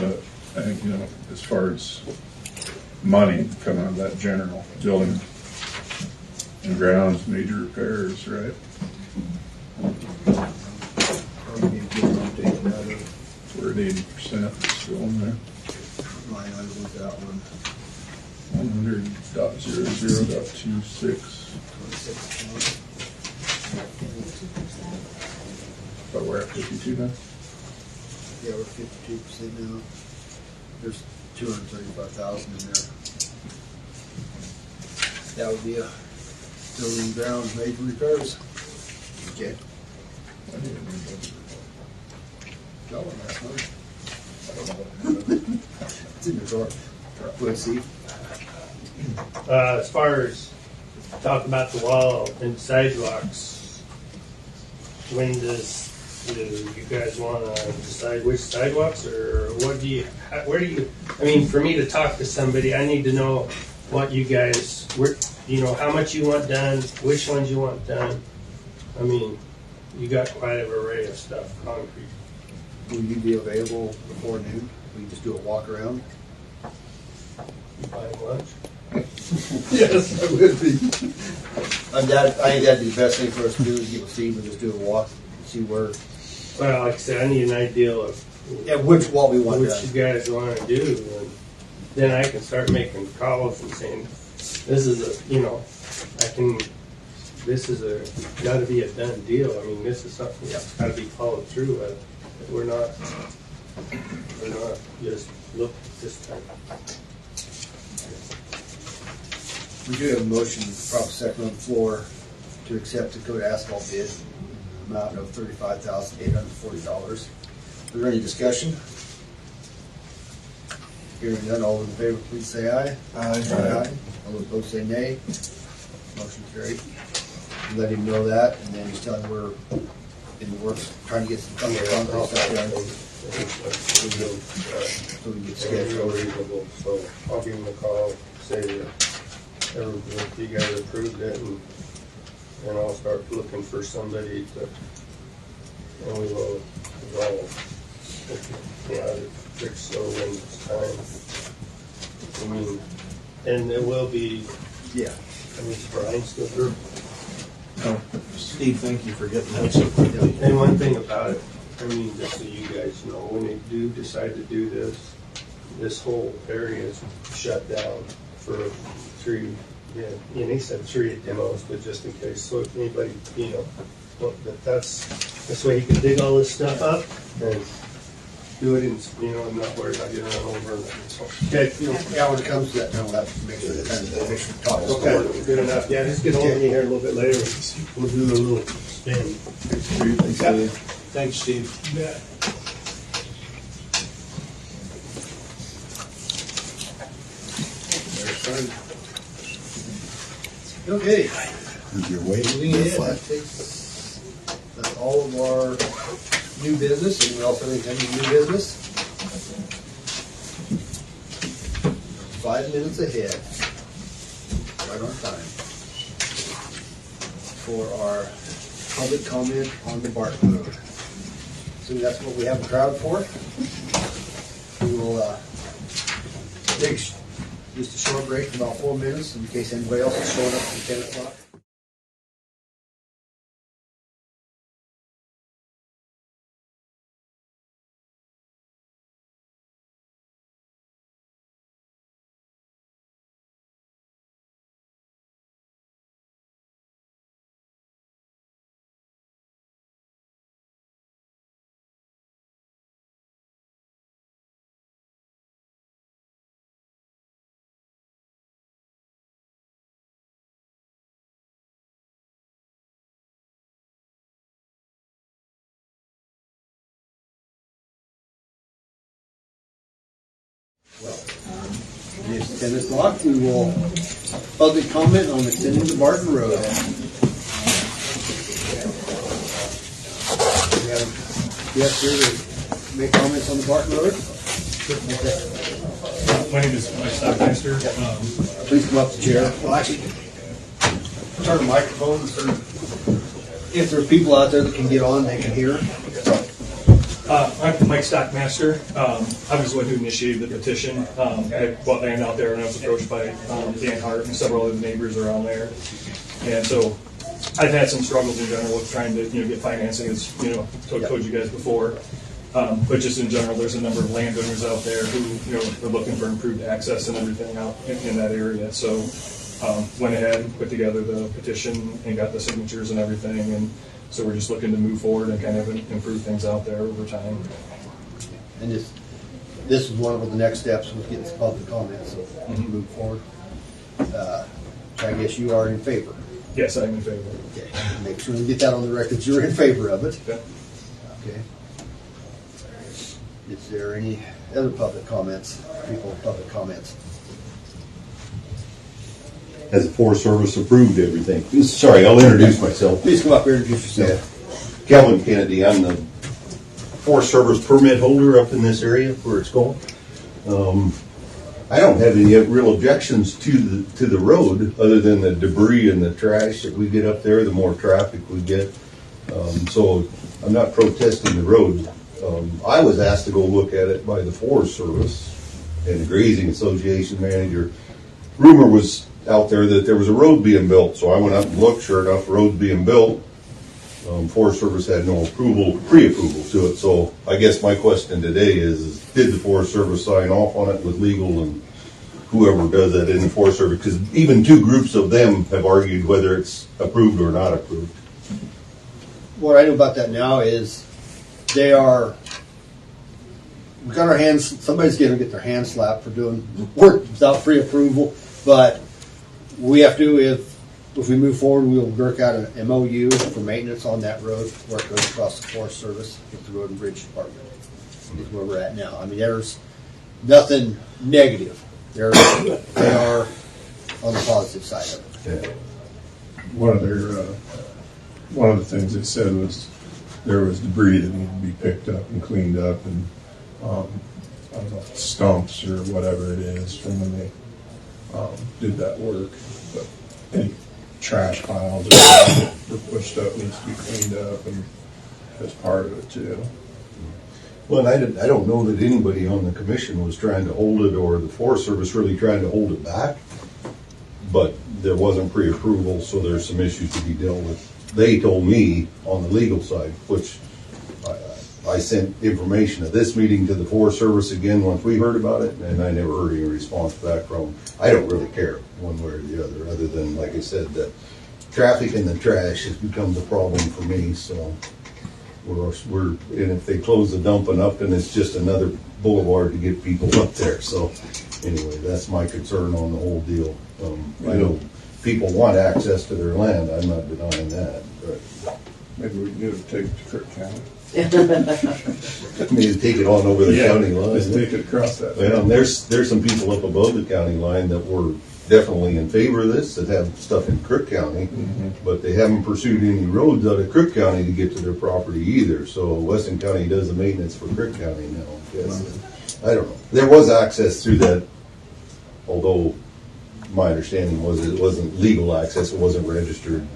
But I think, as far as money coming out of that general building and grounds, major repairs, right? Probably need to get an update out of We're at 80% still in there. line item with that one. 100.00.26. 26 But we're at 52 now. Yeah, we're 52% now. There's 235,000 in there. That would be a building grounds major repairs. Okay. I didn't remember. Got one last night. It's in the drawer. Let's see. As far as talk about the wall and sidewalks, when do you guys want to decide which sidewalks, or where do you, I mean, for me to talk to somebody, I need to know what you guys, how much you want done, which ones you want done. I mean, you got quite an array of stuff, concrete. Will you be available before noon? We can just do a walk around. You buying lunch? Yes, I would be. I think that'd be the best thing for us to do is get with Steve and just do a walk, and see where, Well, like I said, I need an idea of what we want what done. you guys want to do, and then I can start making calls and saying, this is got to be a done deal. I mean, this is something that's got to be followed through with. We're not just look at this time. We do have a motion, proper second on the floor, to accept the Dakota asphalt bid, amount of $35,840. Is there any discussion? Hearing none, all in favor, please say aye. Aye. All opposed, say nay. Motion carried. Let him know that, and then just tell him we're in the works, trying to get some concrete stuff done. So we can get scheduled. Reasonable, so I'll give him a call, say that you guys approved it, and I'll start looking for somebody to, and we will fix so when it's time. I mean, and it will be, Yeah. I mean, is Brian still there? Steve, thank you for getting that so quickly. And one thing about it, I mean, just so you guys know, when they do decide to do this whole area is shut down for 3, yeah, and he said 3 at the most, but just in case, so if anybody, that's why he can dig all this stuff up and do it, and I'm not worried about getting run over. Okay. Yeah, when it comes to that time, we'll have to make sure the talk. Okay, good enough. Yeah, just get over here a little bit later. We'll do a little spin. Thanks, Steve. Yeah. Okay. You're waiting. Moving ahead, that's all of our new business, and we also have any new business. 5 minutes ahead, right on time, for our public comment on the Barton Road. So that's what we have a crowd for. We will take just a short break, about 4 minutes, in case anybody else is showing up at 10 o'clock. It's 10 o'clock. We will public comment on extending the Barton Road. We have guests here to make comments on the Barton Road. My name is Mike Stockmeister. Please come up to the chair. Well, actually, turn the microphone so if there are people out there that can get on, they can hear. I'm Mike Stockmaster. I was the one who initiated the petition. I bought land out there and I was approached by Dan Hart and several other neighbors around there. And so I've had some struggles in general with trying to get financing, as told you guys before. But just in general, there's a number of landowners out there who are looking for improved access and everything out in that area. So went ahead and put together the petition and got the signatures and everything. And so we're just looking to move forward and kind of improve things out there over time. And this is one of the next steps was getting some public comments, so move forward. I guess you are in favor. Yes, I'm in favor. Okay. Make sure we get that on the record. You're in favor of it. Okay. Okay. Is there any other public comments? People with public comments? Has the Forest Service approved everything? Sorry, I'll introduce myself. Please come up here and introduce yourself. Calvin Kennedy. I'm the Forest Service permit holder up in this area where it's going. I don't have any real objections to the road other than the debris and the trash that we get up there, the more traffic we get. So I'm not protesting the road. I was asked to go look at it by the Forest Service and the Grazing Association manager. Rumor was out there that there was a road being built, so I went up and looked. Sure enough, road being built. Forest Service had no pre-approval to it. So I guess my question today is did the Forest Service sign off on it with legal and whoever does that in the Forest Service? Because even two groups of them have argued whether it's approved or not approved. What I know about that now is we got our hands, somebody's going to get their hand slapped for doing work without pre-approval, but we have to, if we move forward, we'll work out an MOU for maintenance on that road, where it goes across the Forest Service with the Road and Bridge Department. Is where we're at now. I mean, there's nothing negative. They are on the positive side of it. Yeah. One of the things they said was there was debris that needed to be picked up and cleaned up, and I don't know if it's stumps or whatever it is from when they did that work. But any trash piles that were pushed up needs to be cleaned up, and that's part of it too. Well, I don't know that anybody on the commission was trying to hold it, or the Forest Service really trying to hold it back, but there wasn't pre-approval, so there's some issues to be dealt with. They told me on the legal side, which I sent information at this meeting to the Forest Service again once we heard about it, and I never heard any response back from them. I don't really care one way or the other than, like I said, the traffic and the trash has become the problem for me, so and if they close the dumping up, then it's just another boulevard to get people up there. So anyway, that's my concern on the whole deal. I know people want access to their land. I'm not denying that. But Maybe we can do it, take it to Crook County. maybe take it on over the county line. Just take it across that. Well, and there's some people up above the county line that were definitely in favor of this, that have stuff in Crook County, but they haven't pursued any roads out of Crook County to get to their property either. So Weston County does the maintenance for Crook County now. I don't know. There was access through that, although my understanding was it wasn't legal access, it wasn't registered,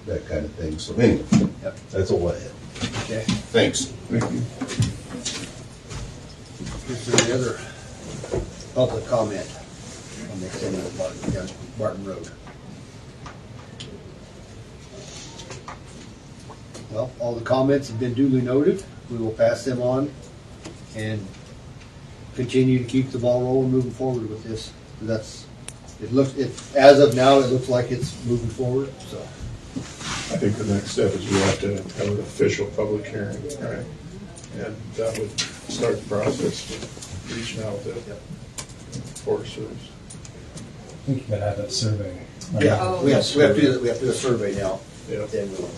that kind of thing. So anyway, that's all I had. Okay. Thanks. Thank you. Is there any other public comment on the extending of Barton Road? Well, all the comments have been duly noted. We will pass them on and continue to keep the ball rolling, moving forward with this. As of now, it looks like it's moving forward, so. I think the next step is we have to have an official public hearing, right? And that would start the process of reaching out to Forest Service. I think you gotta have that survey. Yeah, we have to do a survey now. Yeah. Then we'll.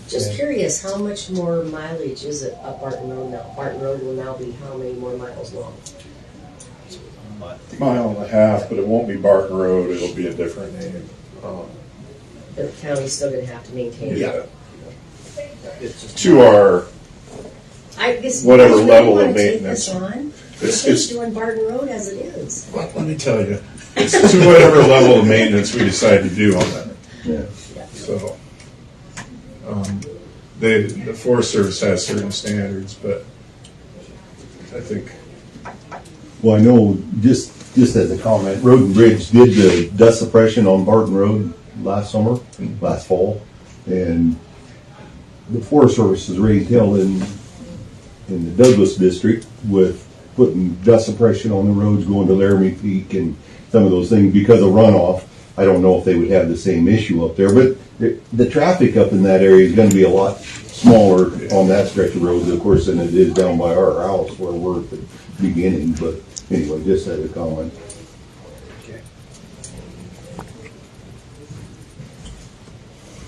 Just curious, how much more mileage is it up Barton Road now? Barton Road will now be how many more miles long? Mile and a half, but it won't be Barton Road, it'll be a different name. The county's still gonna have to maintain it. Yeah. It's just To our, I guess. Whatever you really level wanna of take maintenance. this on? It's- It's doing Barton Road as it is. let me tell you, it's to whatever level of maintenance we decide to do on that. Yeah. So, the Forest Service has certain standards, but I think, Well, I know, just as a comment, Road and Bridge did the dust suppression on Barton Road last fall, and the Forest Service has raised hell in the Douglas district with putting dust suppression on the roads going to Laramie Peak and some of those things because of runoff. I don't know if they would have the same issue up there, but the traffic up in that area is going to be a lot smaller on that stretch of road, of course, than it is down by our house where we're at the beginning. But anyway, just as a comment. Okay.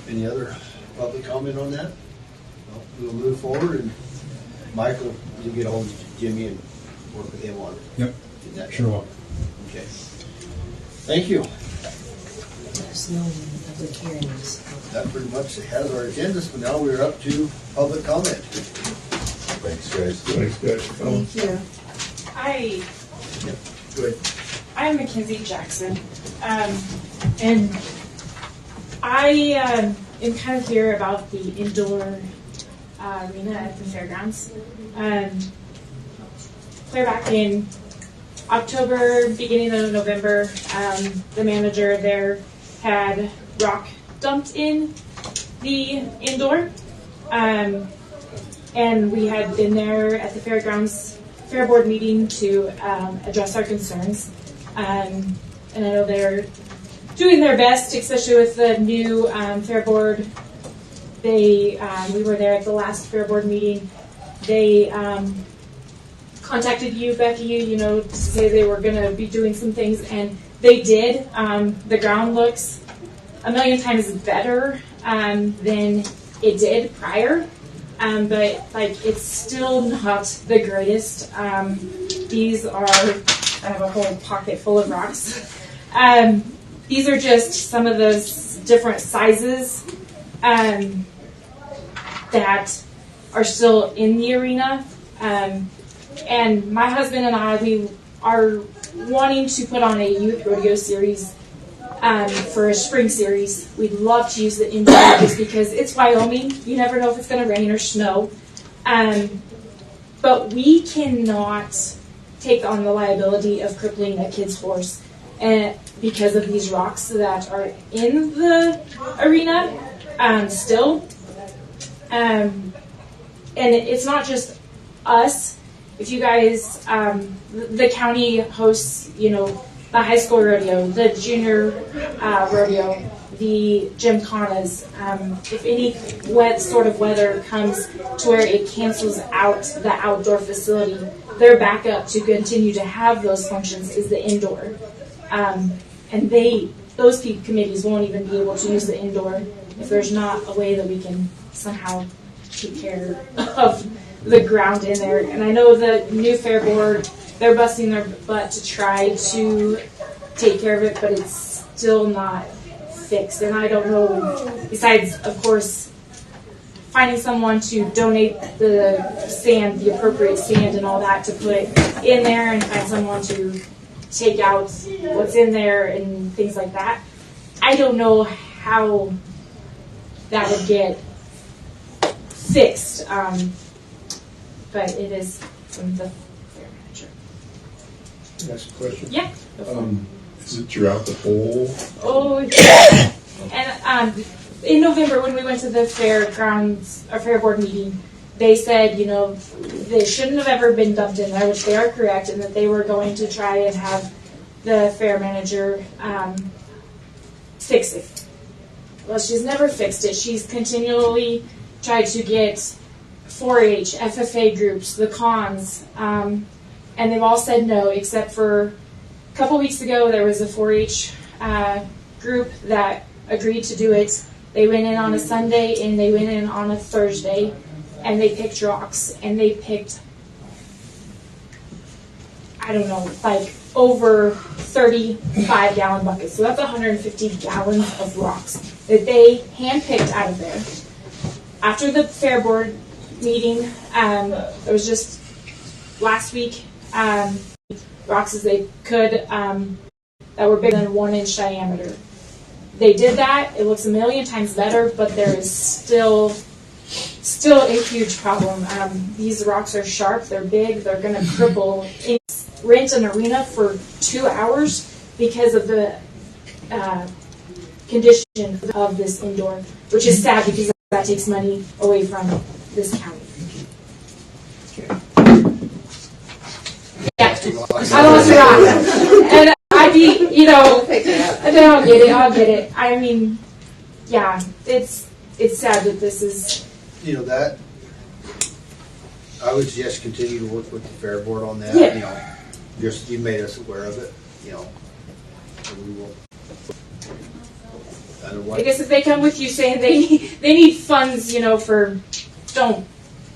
Any other public comment on that? Well, we'll move forward, and Michael, you get hold of Jimmy and work with him on it. Yep, Get that sure will. Okay. Thank you. There's no public hearings. That pretty much has our agenda, so now we're up to public comment. Thanks, guys. thanks guys for coming. Thank you. Go ahead. I'm Mackenzie Jackson, and I am kind of here about the indoor arena at the fairgrounds. Clear back in October, beginning of November, the manager there had rock dumped in the indoor, and we had been there at the fairgrounds fair board meeting to address our concerns. And I know they're doing their best, especially with the new fair board. We were there at the last fair board meeting. They contacted you, Becky, to say they were going to be doing some things, and they did. The ground looks a million times better than it did prior, but like it's still not the greatest. These are, I have a whole pocket full of rocks. These are just some of those different sizes that are still in the arena. And my husband and I, we are wanting to put on a youth rodeo series for a spring series. We'd love to use the indoor just because it's Wyoming. You never know if it's going to rain or snow. But we cannot take on the liability of crippling a kid's horse because of these rocks that are in the arena still. And it's not just us. If you guys, the county hosts, you know, the high school rodeo, the junior rodeo, the gymkhanas. If any wet sort of weather comes to where it cancels out the outdoor facility, their backup to continue to have those functions is the indoor. And those committees won't even be able to use the indoor if there's not a way that we can somehow take care of the ground in there. And I know the new fair board, they're busting their butt to try to take care of it, but it's still not fixed. And I don't know, besides, of course, finding someone to donate the sand, the appropriate sand and all that to put in there, and find someone to take out what's in there and things like that. I don't know how that would get fixed, but it is from the fair manager. Can I ask a question? Yeah. Is it throughout the whole? Oh, yeah. And in November when we went to the fairgrounds, or fair board meeting, they said, you know, they shouldn't have ever been dumped in there, which they are correct, and that they were going to try and have the fair manager fix it. Well, she's never fixed it. She's continually tried to get 4-H, FFA groups, the cons, and they've all said no, except for a couple weeks ago there was a 4-H group that agreed to do it. They went in on a Sunday and they went in on a Thursday, and they picked rocks, and they picked, I don't know, like over 35-gallon buckets. So that's 150 gallons of rocks that they handpicked out of there. After the fair board meeting, it was just last week, rocks as they could that were bigger than 1 inch diameter. They did that. It looks a million times better, but there is still a huge problem. These rocks are sharp. They're big. They're going to cripple. Rent an arena for 2 hours because of the condition of this indoor, which is sad because that takes money away from this county. Yeah, I lost a rock. And I'd be, you know, I'll get it. I mean, yeah, it's sad that this is. You know, that, I would just continue to work with the fair board on that. Yeah. You know, just, you made us aware of it, you know, and we will. I guess if they come with you saying they need funds, you know, for, don't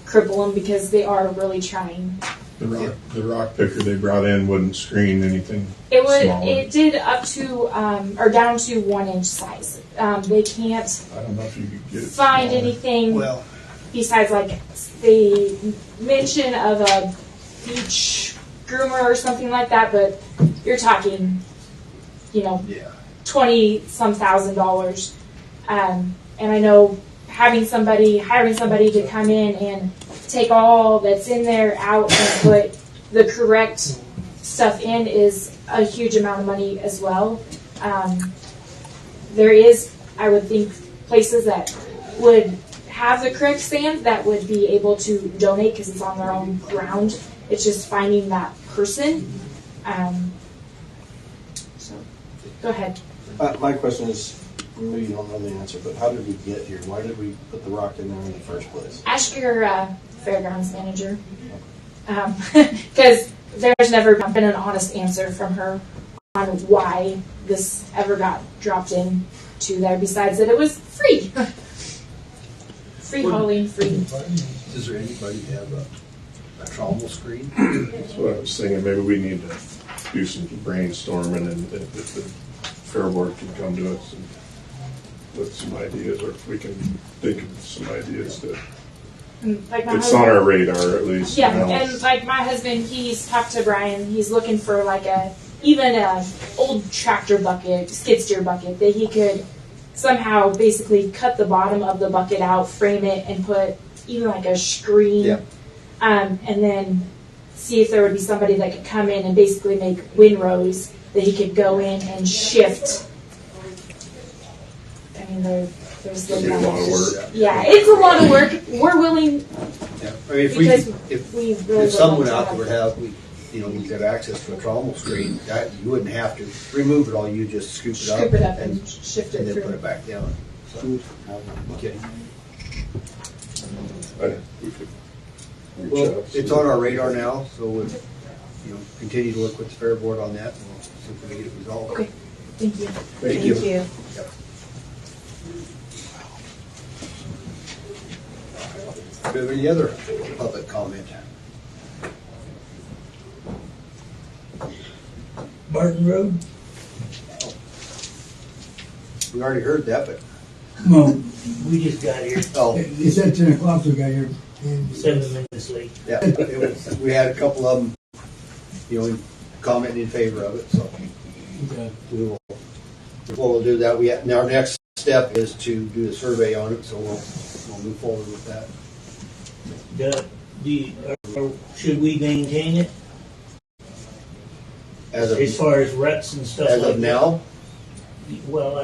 cripple them because they are really trying. The rock picker they brought in wouldn't screen anything. It would. smaller. It did up to or down to 1 inch size. They can't I don't know if you could get it find smaller. anything Well, besides like the mention of a beach groomer or something like that. But you're talking, you know, yeah. $20-some thousand. And I know hiring somebody to come in and take all that's in there out and put the correct stuff in is a huge amount of money as well. There is, I would think, places that would have the correct sand that would be able to donate because it's on their own ground. It's just finding that person. So, go ahead. My question is, maybe you don't know the answer, but how did we get here? Why did we put the rock in there in the first place? Ask your fairgrounds manager, because there's never been an honest answer from her why this ever got dropped in to there, besides that it was free. Free hauling, free. Does there anybody have a trommel screen? That's what I was thinking, maybe we need to do some brainstorming, and if the fair board can come to us and with some ideas, or if we can think of some ideas that Like my it's husband, on our radar at least. yeah, you know. and like my husband, he's talked to Brian. He's looking for like even a old tractor bucket, skid steer bucket that he could somehow basically cut the bottom of the bucket out, frame it, and put even like a screen, Yeah. and then see if there would be somebody that could come in and basically make windrows that he could go in and shift. I mean, there's It'd be a lot of work. Yeah, it's a lot of work. We're willing. Yeah. I mean, Because if we really someone would like out to there would have, we got access to a trommel screen, that you wouldn't have to remove it all. You just scoop Scoop it up and shift it then through. put it back down. So, okay. We could reach Well, out, it's see. on our radar now, so we'll, continue to work with the fair board on that, and we'll see if we can get it resolved. Okay, thank you. Thank you. Yep. Do you have any other public comment? Barton Road? We already heard that, but, Well, we just got here, oh, it said 10 o'clock, we got here 7 minutes late. yeah, we had a couple of them, commenting in favor of it, so. We'll do that. Now our next step is to do a survey on it, so we'll move forward with that. Should we maintain it as far as ruts and stuff like that? As of now, Well,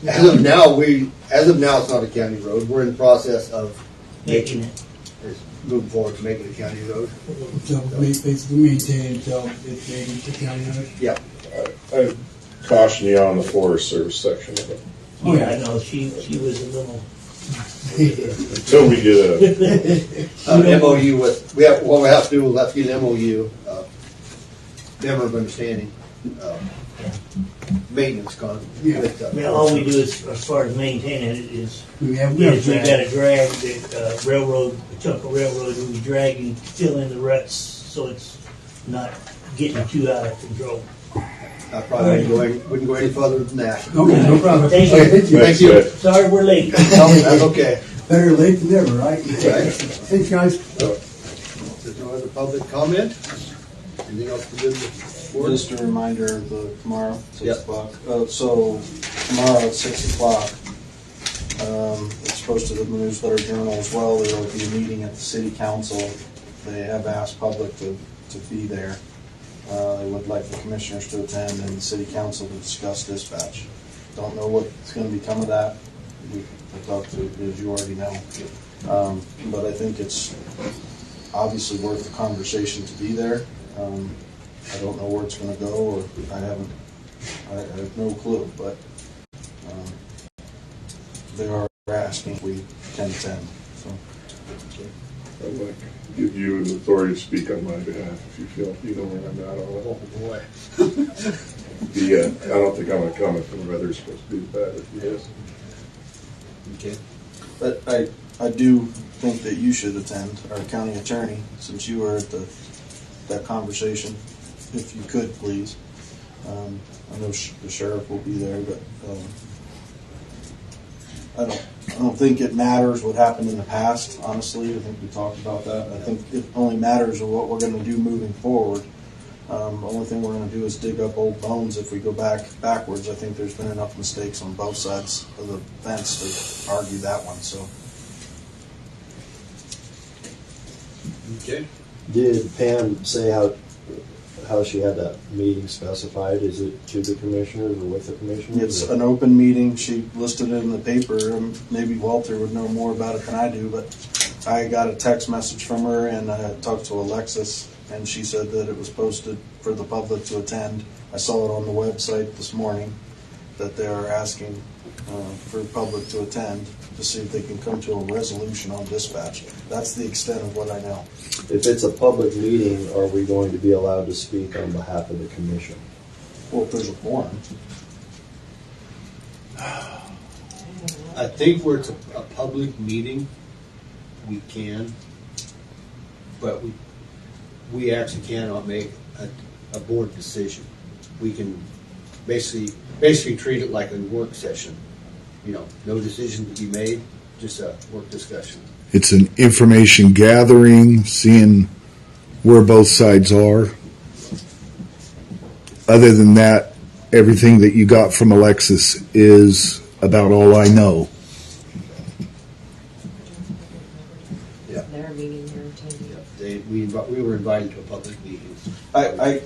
as of now, it's not a county road. We're in the process of making it. moving forward to making it a county road. So basically maintain until it's made into county road? Yeah. I caution you on the Forest Service section of it. Oh, yeah, I know, she was a little. Until we get An MOU with, what we have to do, we'll have to get an MOU, member of understanding, maintenance with, Well, all we do is, as far as maintaining it is, we got drag. to drag the railroad, a chunk of railroad, we drag and fill in the ruts so it's not getting too out of control. I probably wouldn't go any further than that. Okay, no problem. Thank you. Thank you. Sorry we're late. No, that's okay. Better late than never, right? Right. Thanks, guys. There's no other public comment? Anything else to do with the board? Just a reminder, tomorrow, 6 Yep. o'clock. So tomorrow at 6 o'clock, it's posted in the newsletter journal as well. There will be a meeting at the city council. They have asked public to be there. They would like the commissioners to attend and the city council to discuss dispatch. Don't know what's going to become of that. We talked to, as you already know. But I think it's obviously worth the conversation to be there. I don't know where it's going to go, or I have no clue, but they are asking if we can attend. So. I'd like to give you the authority to speak on my behalf if you feel you know where I'm at on it. Oh, boy. I don't think I'm going to comment on whether it's supposed to be bad if he is. Okay. But I do think that you should attend, our county attorney, since you were at that conversation, if you could, please. I know the sheriff will be there, but I don't think it matters what happened in the past, honestly. I think we talked about that. I think it only matters what we're going to do moving forward. The only thing we're going to do is dig up old bones if we go backwards. I think there's been enough mistakes on both sides of the fence to argue that one. So. Okay. Did Pam say how she had that meeting specified? Is it to the commissioners or with the commissioners? It's an open meeting. She listed it in the paper. Maybe Walter would know more about it than I do, but I got a text message from her and I talked to Alexis, and she said that it was posted for the public to attend. I saw it on the website this morning that they are asking for the public to attend to see if they can come to a resolution on dispatch. That's the extent of what I know. If it's a public meeting, are we going to be allowed to speak on behalf of the commission? Well, if there's a forum. I think where it's a public meeting, we can, but we actually cannot make a board decision. We can basically treat it like a work session. You know, no decision to be made, just a work discussion. It's an information gathering, seeing where both sides are. Other than that, everything that you got from Alexis is about all I know. Their meeting, they're attending. We were invited to a public meeting. I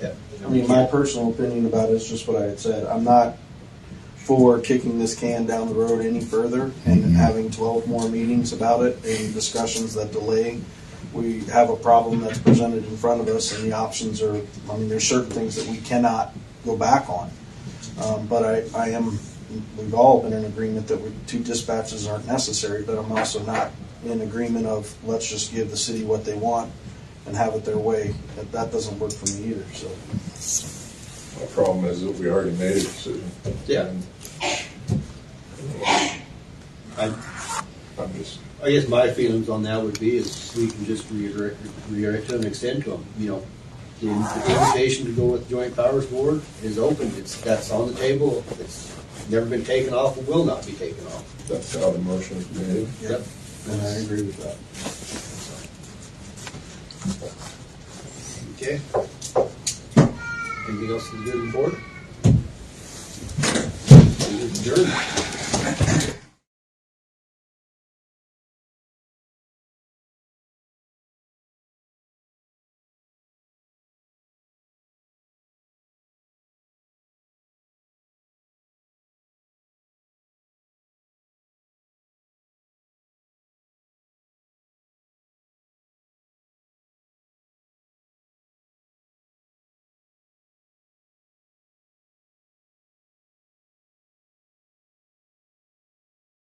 mean, my personal opinion about it is just what I had said. I'm not for kicking this can down the road any further and having 12 more meetings about it and discussions that delay. We have a problem that's presented in front of us, and the options are, I mean, there's certain things that we cannot go back on. But we've all been in agreement that 2 dispatches aren't necessary, but I'm also not in agreement of let's just give the city what they want and have it their way. That doesn't work for me either. So My problem is that we already made a decision. Yeah. I guess my feelings on that would be is we can just reiterate to them, extend to them. You know, the invitation to go with Joint Powers Board is open. That's on the table. It's never been taken off. It will not be taken off. That's how the motion is made. Yep. and I agree with that. Okay. Anything else to do with the board? Adjourned.